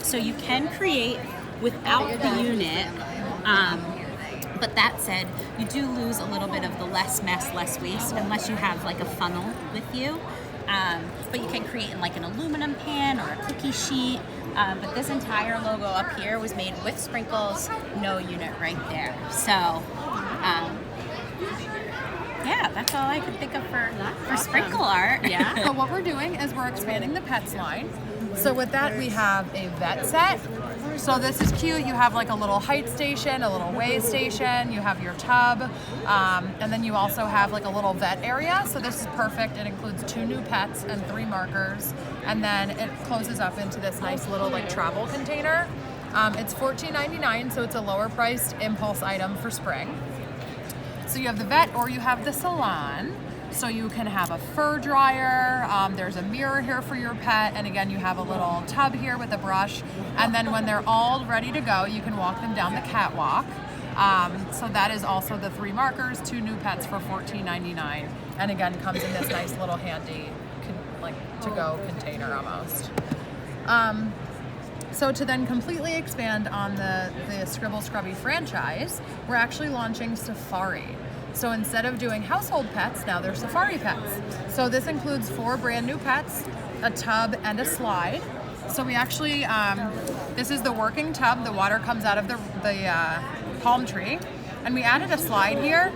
Speaker 1: So you can create without the unit, but that said, you do lose a little bit of the less mess, less waste, unless you have like a funnel with you. But you can create in like an aluminum pan or a cookie sheet. But this entire logo up here was made with sprinkles, no unit right there. So, yeah, that's all I could think of for sprinkle art.
Speaker 15: Yeah. So what we're doing is we're expanding the pets line. So with that, we have a vet set. So this is cute. You have like a little height station, a little weigh station. You have your tub, and then you also have like a little vet area. So this is perfect. It includes 2 new pets and 3 markers, and then it closes up into this nice little like travel container. It's $14.99, so it's a lower priced impulse item for spring. So you have the vet, or you have the salon. So you can have a fur dryer, there's a mirror here for your pet, and again you have a little tub here with a brush, and then when they're all ready to go, you can walk them down the catwalk. So that is also the 3 markers, 2 new pets for $14.99, and again comes in this nice little handy like to-go container almost. So to then completely expand on the Scribble Scrubby franchise, we're actually launching Safari. So instead of doing household pets, now they're safari pets. So this includes 4 brand new pets, a tub, and a slide. So we actually, this is the working tub. The water comes out of the palm tree. And we added a slide here.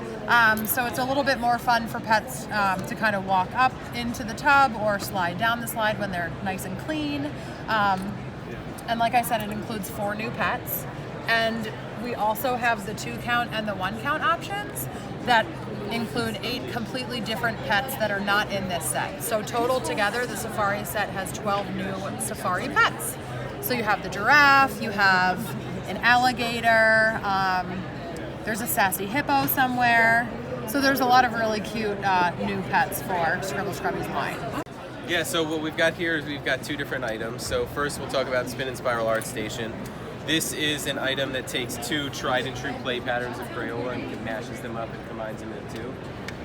Speaker 15: So it's a little bit more fun for pets to kind of walk up into the tub or slide down the slide when they're nice and clean. And like I said, it includes 4 new pets. And we also have the 2 count and the 1 count options that include 8 completely different pets that are not in this set. So total together, the safari set has 12 new safari pets. So you have the giraffe, you have an alligator, there's a sassy hippo somewhere. So there's a lot of really cute new pets for Scribble Scrubby's line.
Speaker 16: Yeah, so what we've got here is we've got 2 different items. So first we'll talk about Spin and Spiral Art Station. This is an item that takes 2 tried and true play patterns of Crayola and mashes them up and combines them into 2.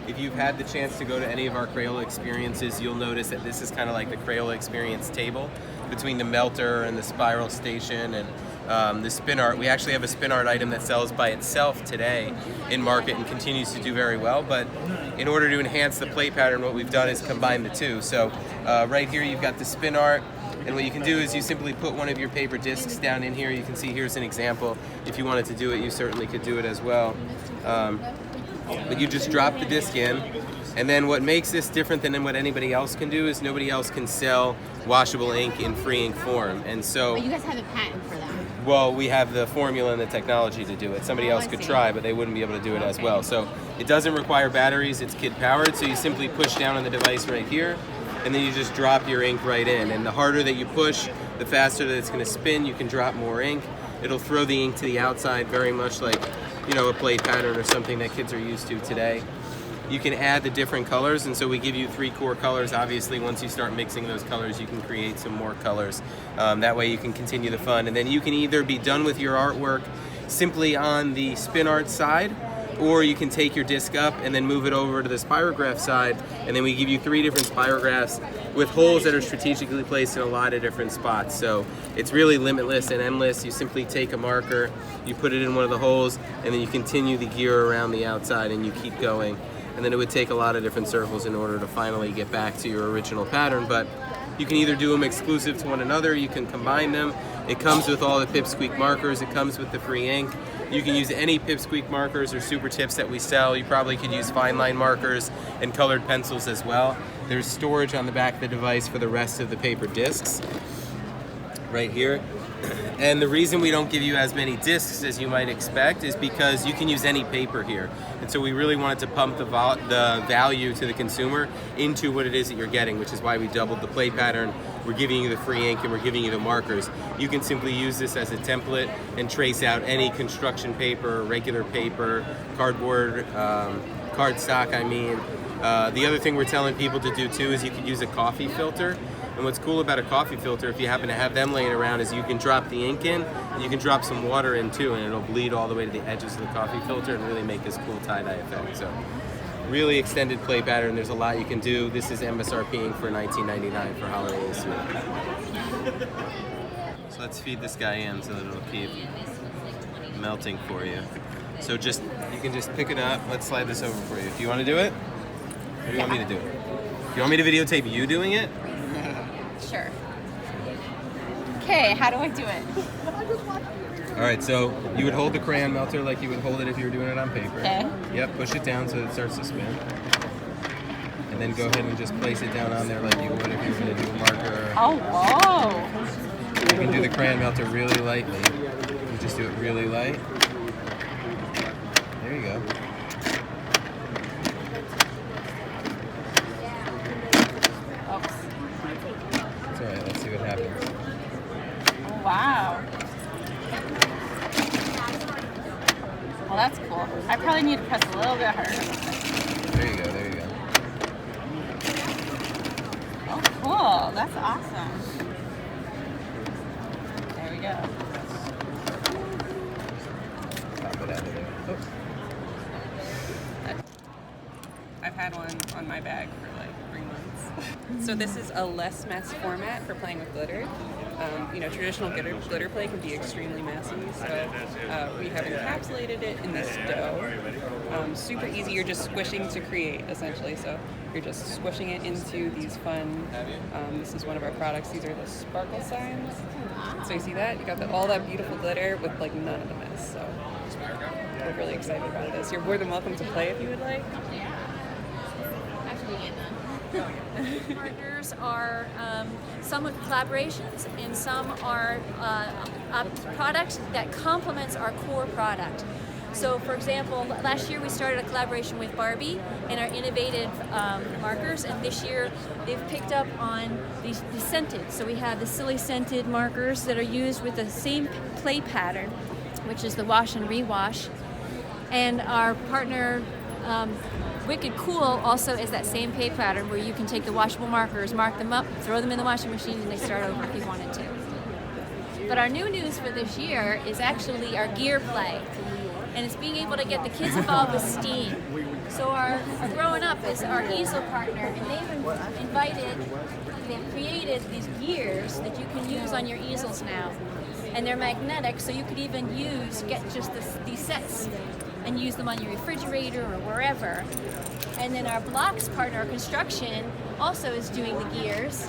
Speaker 16: If you've had the chance to go to any of our Crayola experiences, you'll notice that this is kind of like the Crayola experience table between the melter and the spiral station, and The spin art, we actually have a spin art item that sells by itself today in market and continues to do very well, but in order to enhance the play pattern, what we've done is combine the two. So right here you've got the spin art, and what you can do is you simply put one of your paper discs down in here. You can see here's an example. If you wanted to do it, you certainly could do it as well. But you just drop the disc in, and then what makes this different than what anybody else can do is nobody else can sell washable ink in free ink form. And so,
Speaker 1: But you guys have a patent for that.
Speaker 16: well, we have the formula and the technology to do it. Somebody else could try, but they wouldn't be able to do it as well. So it doesn't require batteries, it's kid powered, so you simply push down on the device right here, and then you just drop your ink right in. And the harder that you push, the faster that it's gonna spin. You can drop more ink. It'll throw the ink to the outside, very much like, you know, a play pattern or something that kids are used to today. You can add the different colors, and so we give you 3 core colors. Obviously, once you start mixing those colors, you can create some more colors. That way you can continue the fun. And then you can either be done with your artwork simply on the spin art side, or you can take your disc up and then move it over to the spirograph side, and then we give you 3 different spirographs with holes that are strategically placed in a lot of different spots. So it's really limitless and endless. You simply take a marker, you put it in one of the holes, and then you continue the gear around the outside and you keep going. And then it would take a lot of different circles in order to finally get back to your original pattern. But you can either do them exclusive to one another, you can combine them. It comes with all the Pipsqueak markers, it comes with the free ink. You can use any Pipsqueak markers or super tips that we sell. You probably could use fine line markers and colored pencils as well. There's storage on the back of the device for the rest of the paper discs right here. And the reason we don't give you as many discs as you might expect is because you can use any paper here. And so we really wanted to pump the value to the consumer into what it is that you're getting, which is why we doubled the play pattern. We're giving you the free ink and we're giving you the markers. You can simply use this as a template and trace out any construction paper, regular paper, cardboard, cardstock, I mean. The other thing we're telling people to do too is you could use a coffee filter. And what's cool about a coffee filter, if you happen to have them laying around, is you can drop the ink in, and you can drop some water in too, and it'll bleed all the way to the edges of the coffee filter and really make this cool tie-dye effect. So, really extended play pattern. There's a lot you can do. This is MSRPing for $19.99 for holiday this year. So let's feed this guy in so that it'll keep melting for you. So you can just pick it up. Let's slide this over for you. Do you want to do it? Or do you want me to do it? Do you want me to videotape you doing it?
Speaker 1: Sure. Okay, how do I do it?
Speaker 16: All right, so you would hold the crayon melter like you would hold it if you were doing it on paper.
Speaker 1: Okay.
Speaker 16: Yep, push it down so it starts to spin. And then go ahead and just place it down on there like you would if you were going to do a marker.
Speaker 1: Oh, whoa.
Speaker 16: You can do the crayon melter really lightly. You just do it really light. There you go. It's all right, let's see what happens.
Speaker 1: Oh, wow. Well, that's cool. I probably need to press a little bit harder.
Speaker 16: There you go, there you go.
Speaker 1: Oh, cool. That's awesome. There we go.
Speaker 16: Pop it out of there. Oops.
Speaker 17: I've had one on my bag for like 3 months. So this is a less mess format for playing with glitter. Traditional glitter play can be extremely messy, so we have encapsulated it in this dough. Super easy, you're just squishing to create, essentially. So you're just squishing it into these fun, this is one of our products, these are the sparkle signs. So you see that? You got all that beautiful glitter with like none of the mess, so we're really excited about this. You're more than welcome to play if you would like.
Speaker 18: Partners are some with collaborations and some are a product that complements our core product. So for example, last year we started a collaboration with Barbie and our innovative markers, and this year they've picked up on the scented. So we have the silly scented markers that are used with the same play pattern, which is the wash and rewash. And our partner Wicked Cool also is that same pay pattern where you can take the washable markers, mark them up, throw them in the washing machine, and they start over if you wanted to. But our new news for this year is actually our gear play, and it's being able to get the kids involved with STEAM. So our Growing Up is our easel partner, and they've created these gears that you can use on your easels now. And they're magnetic, so you could even get just these sets and use them on your refrigerator or wherever. And then our blocks partner, our construction, also is doing the gears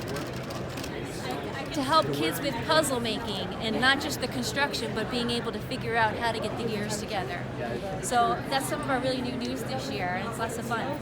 Speaker 18: to help kids with puzzle making, and not just the construction, but being able to figure out how to get the gears together. So that's some of our really new news this year, and it's lots of fun.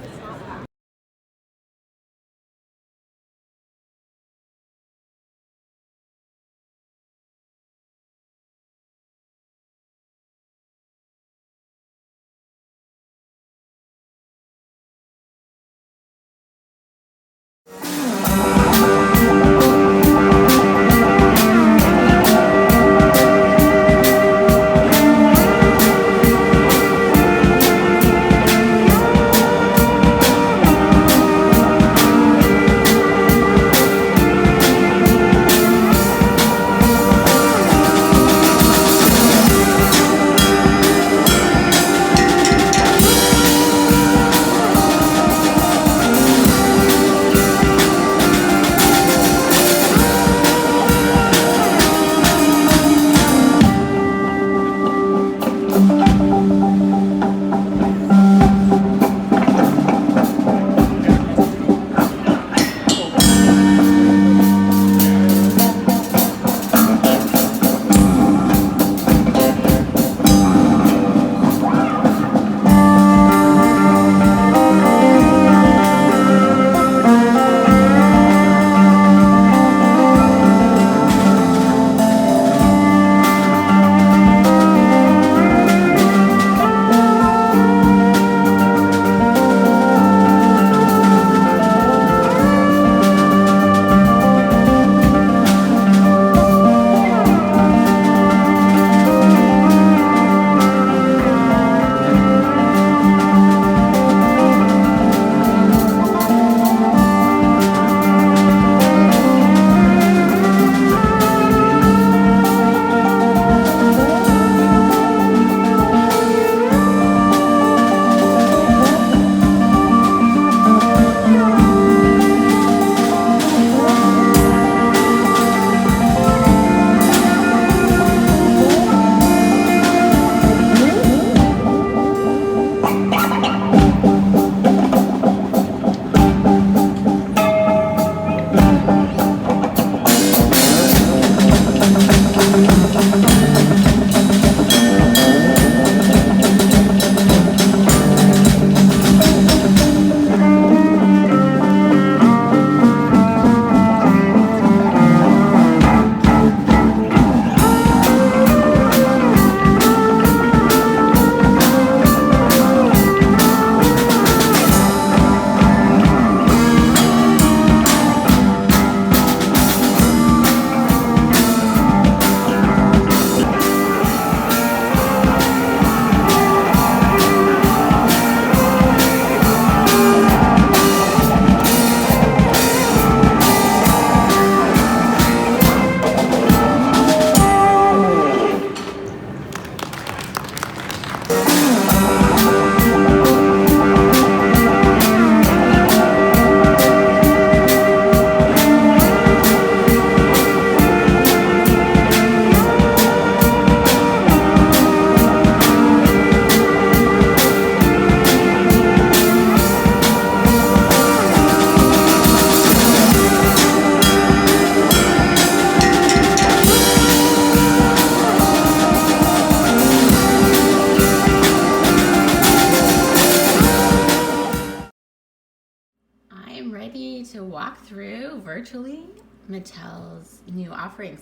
Speaker 1: to walk through virtually Mattel's new offerings.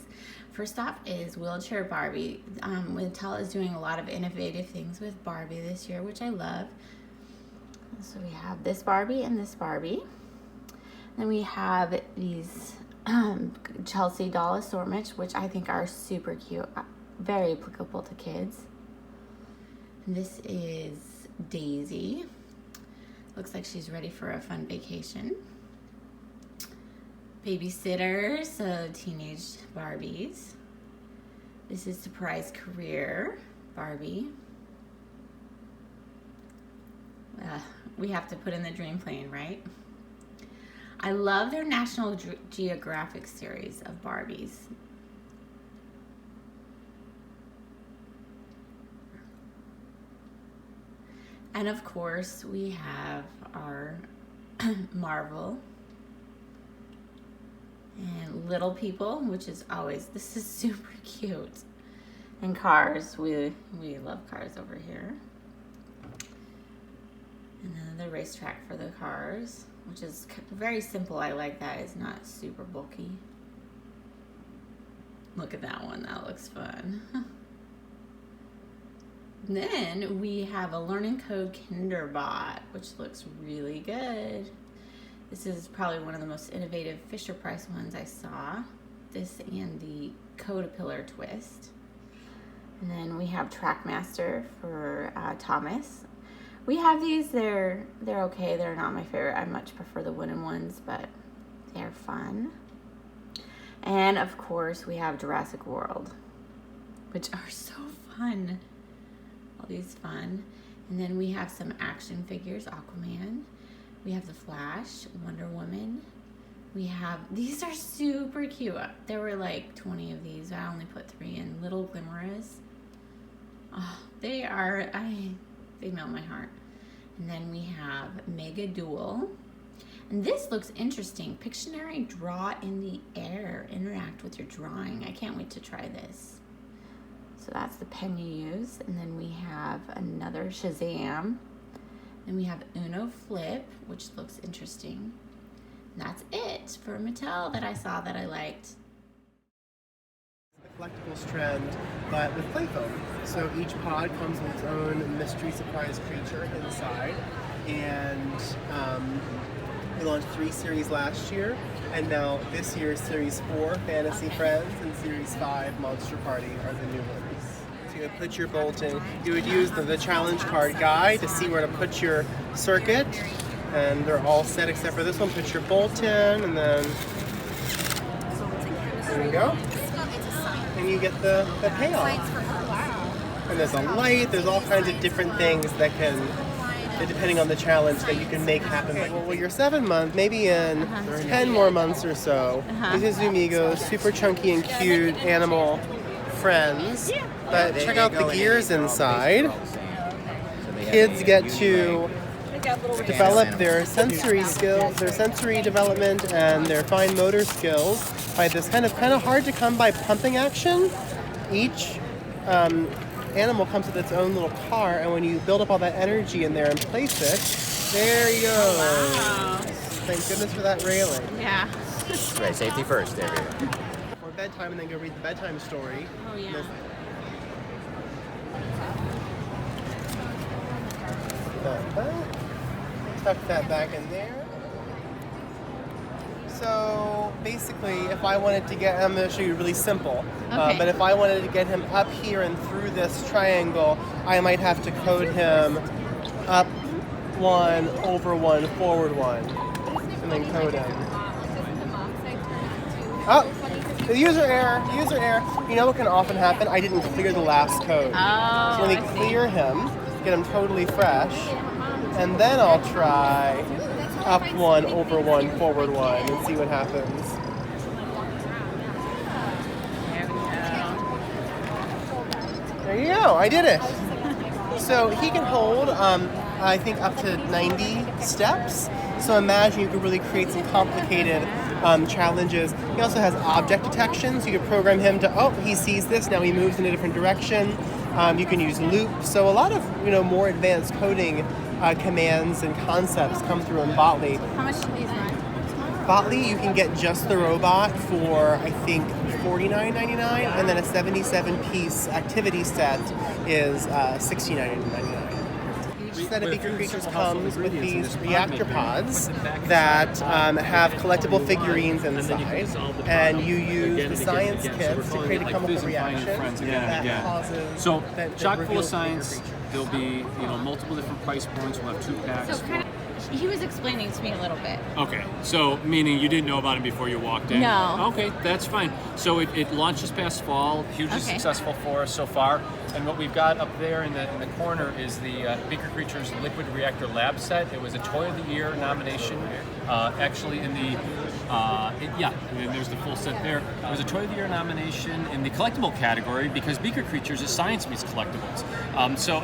Speaker 1: First off is Wheelchair Barbie. Mattel is doing a lot of innovative things with Barbie this year, which I love. So we have this Barbie and this Barbie. Then we have these Chelsea doll assortments, which I think are super cute, very applicable to kids. And this is Daisy. Looks like she's ready for a fun vacation. Babysitter, so teenage Barbies. This is Surprise Career Barbie. we have to put in the dream plane, right? I love their National Geographic series of Barbies. And of course, we have our Marvel and Little People, which is always, this is super cute. And Cars, we love Cars over here. And then the racetrack for the cars, which is very simple. I like that. It's not super bulky. Look at that one. That looks fun. Then we have a Learning Code Kinderbot, which looks really good. This is probably one of the most innovative Fisher-Price ones I saw. This and the Codapillar twist. And then we have Trackmaster for Thomas. We have these, they're okay. They're not my favorite. I much prefer the wooden ones, but they're fun. And of course, we have Jurassic World, which are so fun. All these fun. And then we have some action figures, Aquaman. We have the Flash, Wonder Woman. We have, these are super cute. There were like 20 of these. I only put 3 in. Little Glimmerers. Oh, they melt my heart. And then we have Mega Duel. And this looks interesting. Pictionary, draw in the air. Interact with your drawing. I can't wait to try this. So that's the pen you use. And then we have another Shazam. Then we have Uno Flip, which looks interesting. And that's it for Mattel that I saw that I liked.
Speaker 19: The collectibles trend, but with play foam. So each pod comes with its own mystery surprise creature inside. And we launched 3 series last year. And now this year, Series 4, Fantasy Friends, and Series 5, Monster Party are the new ones. You would put your bolt in. You would use the challenge card guide to see where to put your circuit, and they're all set except for this one. Put your bolt in, and then there you go, and you get the payoff. And there's a light. There's all kinds of different things that can, depending on the challenge, that you can make happen. Like, well, you're 7 months, maybe in 10 more months or so. These are Zumigos, super chunky and cute animal friends. But check out the gears inside. Kids get to develop their sensory skills, their sensory development, and their fine motor skills by this kind of hard to come by pumping action. Each animal comes with its own little car, and when you build up all that energy in there and place it, there you go. Wow. Thank goodness for that railing.
Speaker 1: Yeah.
Speaker 20: Right, safety first, there we go.
Speaker 19: For bedtime, and then go read the bedtime story.
Speaker 1: Oh yeah.
Speaker 19: Tuck that back in there. So basically, if I wanted to get, I'm going to show you really simple,
Speaker 1: Okay.
Speaker 19: but if I wanted to get him up here and through this triangle, I might have to code him up 1, over 1, forward 1, and then code him. Oh, user error. You know what can often happen? I didn't clear the last code.
Speaker 1: Oh,
Speaker 19: so let me clear him, get him totally fresh, and then I'll try up 1, over 1, forward 1, and see what happens. There you go, I did it. So he can hold, I think, up to 90 steps. So imagine you could really create some complicated challenges. He also has object detection, so you could program him to, oh, he sees this, now he moves in a different direction. You can use loops. So a lot of more advanced coding commands and concepts come through in Botley.
Speaker 1: How much do these run?
Speaker 19: Botley, you can get just the robot for, I think, $49.99, and then a 77-piece activity set is $69.99. Each set of Beaker Creatures comes with these reactor pods that have collectible figurines inside, and you use the science kits to create a chemical reaction that causes...
Speaker 14: So,
Speaker 19: that
Speaker 14: chock full of
Speaker 19: reveals
Speaker 14: science.
Speaker 19: Beaker creatures.
Speaker 14: There'll be multiple different price points. We'll have 2 packs.
Speaker 7: He was explaining to me a little bit.
Speaker 11: Okay, so meaning you didn't know about him before you walked in?
Speaker 7: No.
Speaker 11: Okay, that's fine. So it launched this past fall, hugely successful for us so far. And what we've got up there in the corner is the Beaker Creatures Liquid Reactor Lab set. It was a Toy of the Year nomination, actually in the, and then there's the full set there. It was a Toy of the Year nomination in the collectible category because Beaker Creatures is science meets collectibles.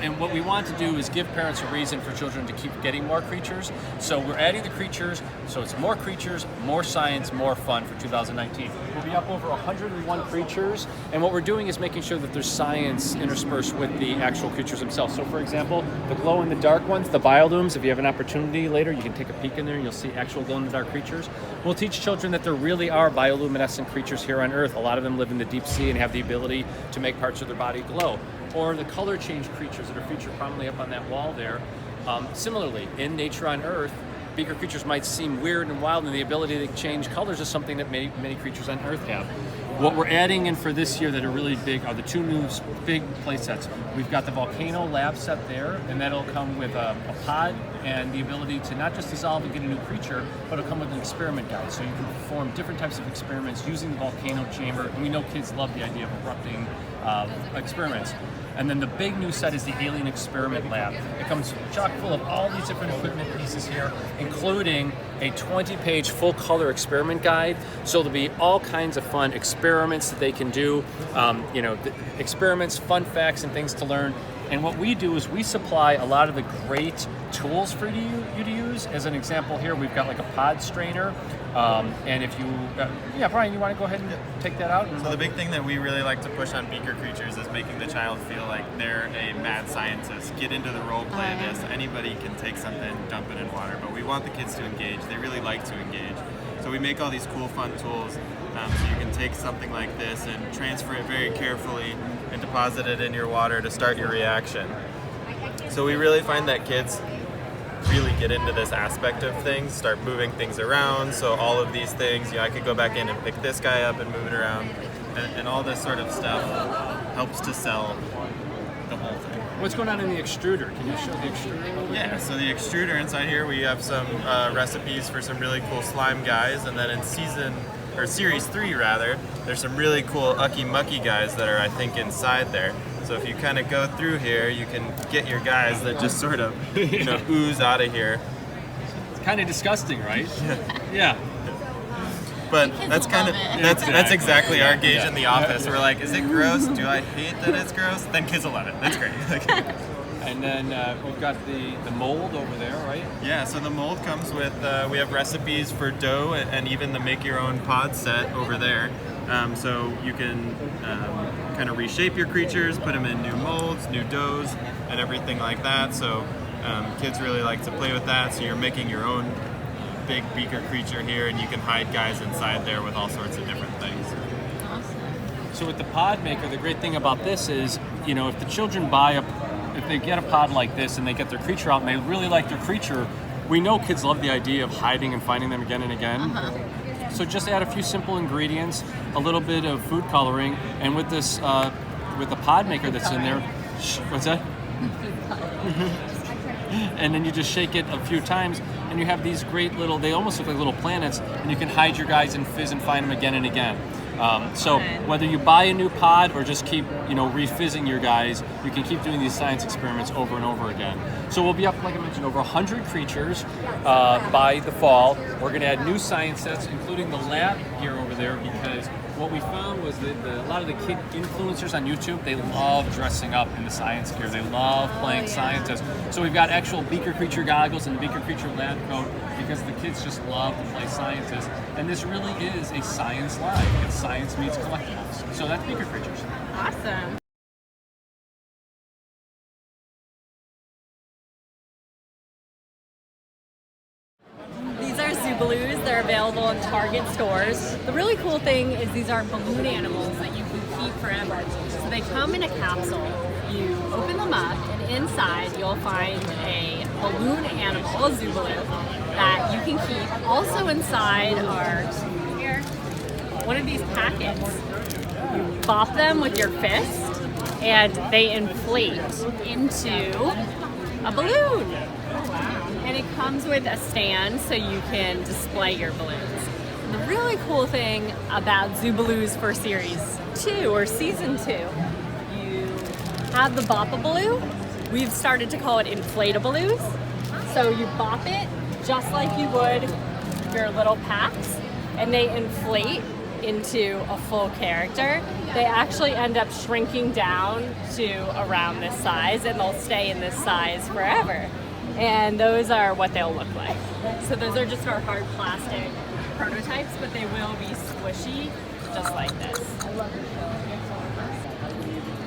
Speaker 11: And what we want to do is give parents a reason for children to keep getting more creatures. So we're adding the creatures, so it's more creatures, more science, more fun for 2019. We'll be up over 101 creatures, and what we're doing is making sure that there's science interspersed with the actual creatures themselves. So for example, the glow-in-the-dark ones, the biolumes, if you have an opportunity later, you can take a peek in there and you'll see actual glow-in-the-dark creatures. We'll teach children that there really are bioluminescent creatures here on Earth. A lot of them live in the deep sea and have the ability to make parts of their body glow. Or the color change creatures that are featured prominently up on that wall there. Similarly, in nature on Earth, Beaker creatures might seem weird and wild, and the ability to change colors is something that many creatures on Earth have. What we're adding in for this year that are really big are the two new big play sets. We've got the Volcano Lab set there, and that'll come with a pod and the ability to not just dissolve and get a new creature, but it'll come with an experiment guide. So you can perform different types of experiments using the volcano chamber, and we know kids love the idea of erupting experiments. And then the big new set is the Alien Experiment Lab. It comes chock full of all these different equipment pieces here, including a 20-page full-color experiment guide. So there'll be all kinds of fun experiments that they can do, experiments, fun facts, and things to learn. And what we do is we supply a lot of the great tools for you to use. As an example here, we've got like a pod strainer. And if you, Brian, you want to go ahead and take that out?
Speaker 21: So the big thing that we really like to push on Beaker Creatures is making the child feel like they're a mad scientist. Get into the role play of this. Anybody can take something, dump it in water, but we want the kids to engage. They really like to engage. So we make all these cool, fun tools. So you can take something like this and transfer it very carefully and deposit it in your water to start your reaction. So we really find that kids really get into this aspect of things, start moving things around. So all of these things, I could go back in and pick this guy up and move it around. And all this sort of stuff helps to sell the whole thing.
Speaker 11: What's going on in the extruder? Can you show the extruder?
Speaker 21: Yeah, so the extruder inside here, we have some recipes for some really cool slime guys, and then in series 3 rather, there's some really cool Ucky Mucky guys that are, I think, inside there. So if you kind of go through here, you can get your guys that just sort of, ooze out of here.
Speaker 11: It's kind of disgusting, right? Yeah.
Speaker 21: But that's kind of that's exactly our gauge in the office. We're like, is it gross? Do I hate that it's gross? Then kids will love it. That's great.
Speaker 11: And then we've got the mold over there, right?
Speaker 21: Yeah, so the mold comes with, we have recipes for dough and even the make your own pod set over there. So you can kind of reshape your creatures, put them in new molds, new doughs, and everything like that. So kids really like to play with that. So you're making your own big beaker creature here, and you can hide guys inside there with all sorts of different things.
Speaker 11: Awesome. So with the pod maker, the great thing about this is, if the children if they get a pod like this and they get their creature out and they really like their creature, we know kids love the idea of hiding and finding them again and again. So just add a few simple ingredients, a little bit of food coloring, and with this, with the pod maker that's in there, what's that? And then you just shake it a few times, and you have these great little, they almost look like little planets, and you can hide your guys and fizz and find them again and again. So whether you buy a new pod or just keep, refizzing your guys, you can keep doing these science experiments over and over again. So we'll be up, like I mentioned, over 100 creatures by the fall. We're going to add new science sets, including the lab gear over there, because what we found was that a lot of the kid influencers on YouTube, they love dressing up in the science gear. They love playing scientists. So we've got actual Beaker Creature goggles and Beaker Creature lab coat because the kids just love to play scientists. And this really is a science live. It's science meets collectibles. So that's Beaker Creatures.
Speaker 7: Awesome.
Speaker 8: These are Zoobaloos. They're available in Target stores. The really cool thing is these are balloon animals that you can keep forever. So they come in a capsule. You open them up, and inside you'll find a balloon animal, a Zoobaloo, that you can keep. Also inside are here one of these packets. You bop them with your fist, and they inflate into a balloon.
Speaker 2: And it comes with a stand so you can display your balloons. The really cool thing about Zoobaloo's for Series 2 or Season 2, you have the Bop-A-Baloo. We've started to call it Inflatabaloo's. So you bop it just like you would your little packs, and they inflate into a full character. They actually end up shrinking down to around this size, and they'll stay in this size forever. And those are what they'll look like. So those are just our hard plastic prototypes, but they will be squishy, just like this.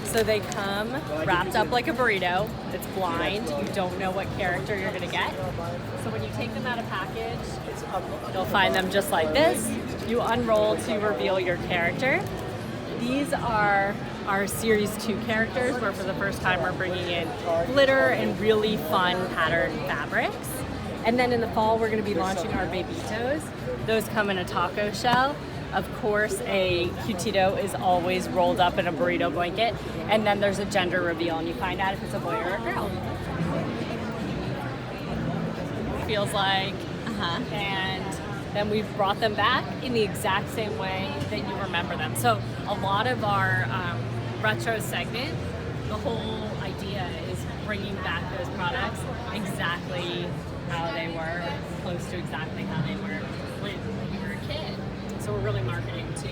Speaker 2: So they come wrapped up like a burrito. It's blind. You don't know what character you're gonna get. So when you take them out of package, you'll find them just like this. You unroll to reveal your character. These are our Series 2 characters, where for the first time we're bringing in glitter and really fun patterned fabrics. And then in the fall, we're gonna be launching our Babitos. Those come in a taco shell. Of course, a Cutito is always rolled up in a burrito blanket. And then there's a gender reveal, and you find out if it's a boy or a girl. Feels like, and then we've brought them back in the exact same way that you remember them. So a lot of our retro segment, the whole idea is bringing back those products exactly how they were, close to exactly how they were when you were a kid. So we're really marketing to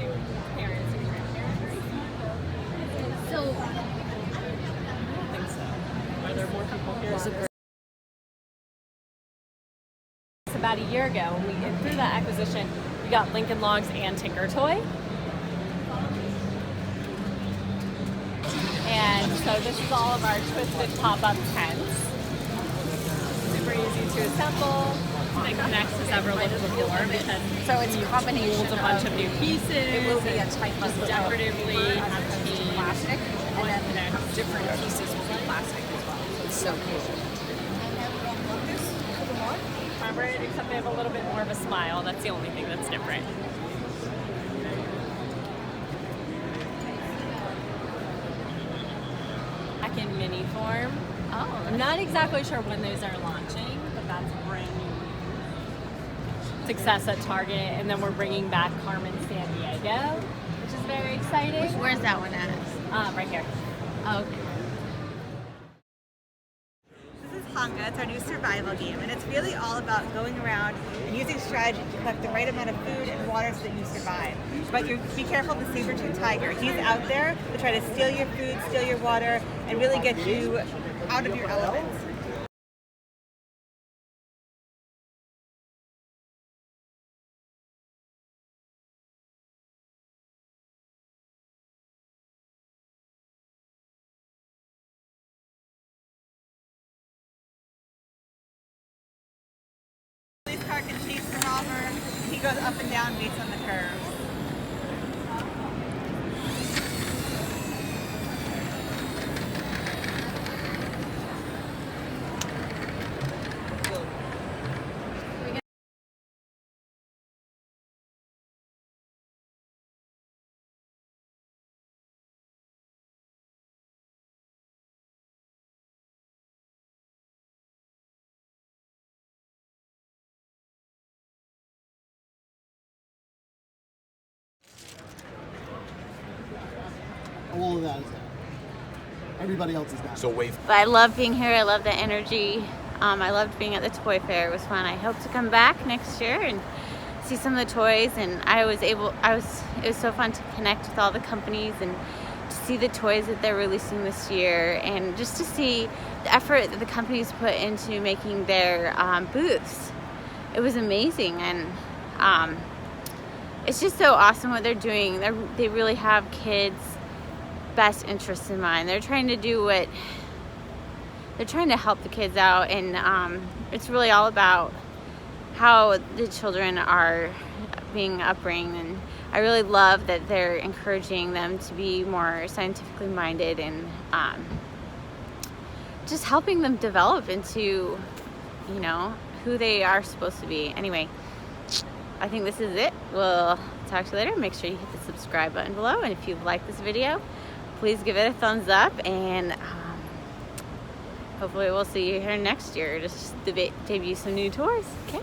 Speaker 2: parents and grandparents. So I don't think so. Are there more people here? About a year ago, when we through that acquisition, we got Lincoln Logs and Tinker Toy. And so this is all of our twisted pop-up tents. Super easy to assemble. It connects to several looks before because
Speaker 3: so it's a combination
Speaker 2: a bunch of new pieces.
Speaker 3: It will be a type of
Speaker 2: decoratively
Speaker 3: plastic, and then different pieces will be plastic as well. It's so cool.
Speaker 2: Remember it, except they have a little bit more of a smile. That's the only thing that's different. Back in mini form. Oh. I'm not exactly sure when those are launching, but that's brand new success at Target. And then we're bringing back Carmen San Diego, which is very exciting.
Speaker 1: Where's that one at?
Speaker 2: Right here.
Speaker 1: Oh, okay.
Speaker 22: Honga. It's our new survival game, and it's really all about going around and using strategy to collect the right amount of food and water so that you survive. But be careful of the saber-toothed tiger. He's out there to try to steal your food, steal your water, and really get you out of your element. Police car can chase the robber. He goes up and down based on the curves.
Speaker 23: All of that is that. Everybody else is that. So wait.
Speaker 1: But I love being here. I love the energy. I loved being at the toy fair. It was fun. I hope to come back next year and see some of the toys. And it was so fun to connect with all the companies and to see the toys that they're releasing this year, and just to see the effort that the companies put into making their booths. It was amazing, and it's just so awesome what they're doing. They really have kids' best interests in mind. They're trying to help the kids out, and it's really all about how the children are being upbringed. And I really love that they're encouraging them to be more scientifically minded, and just helping them develop into, you know, who they are supposed to be. Anyway, I think this is it. We'll talk to you later. Make sure you hit the subscribe button below, and if you like this video, please give it a thumbs up, and hopefully we'll see you here next year to debut some new toys. Okay.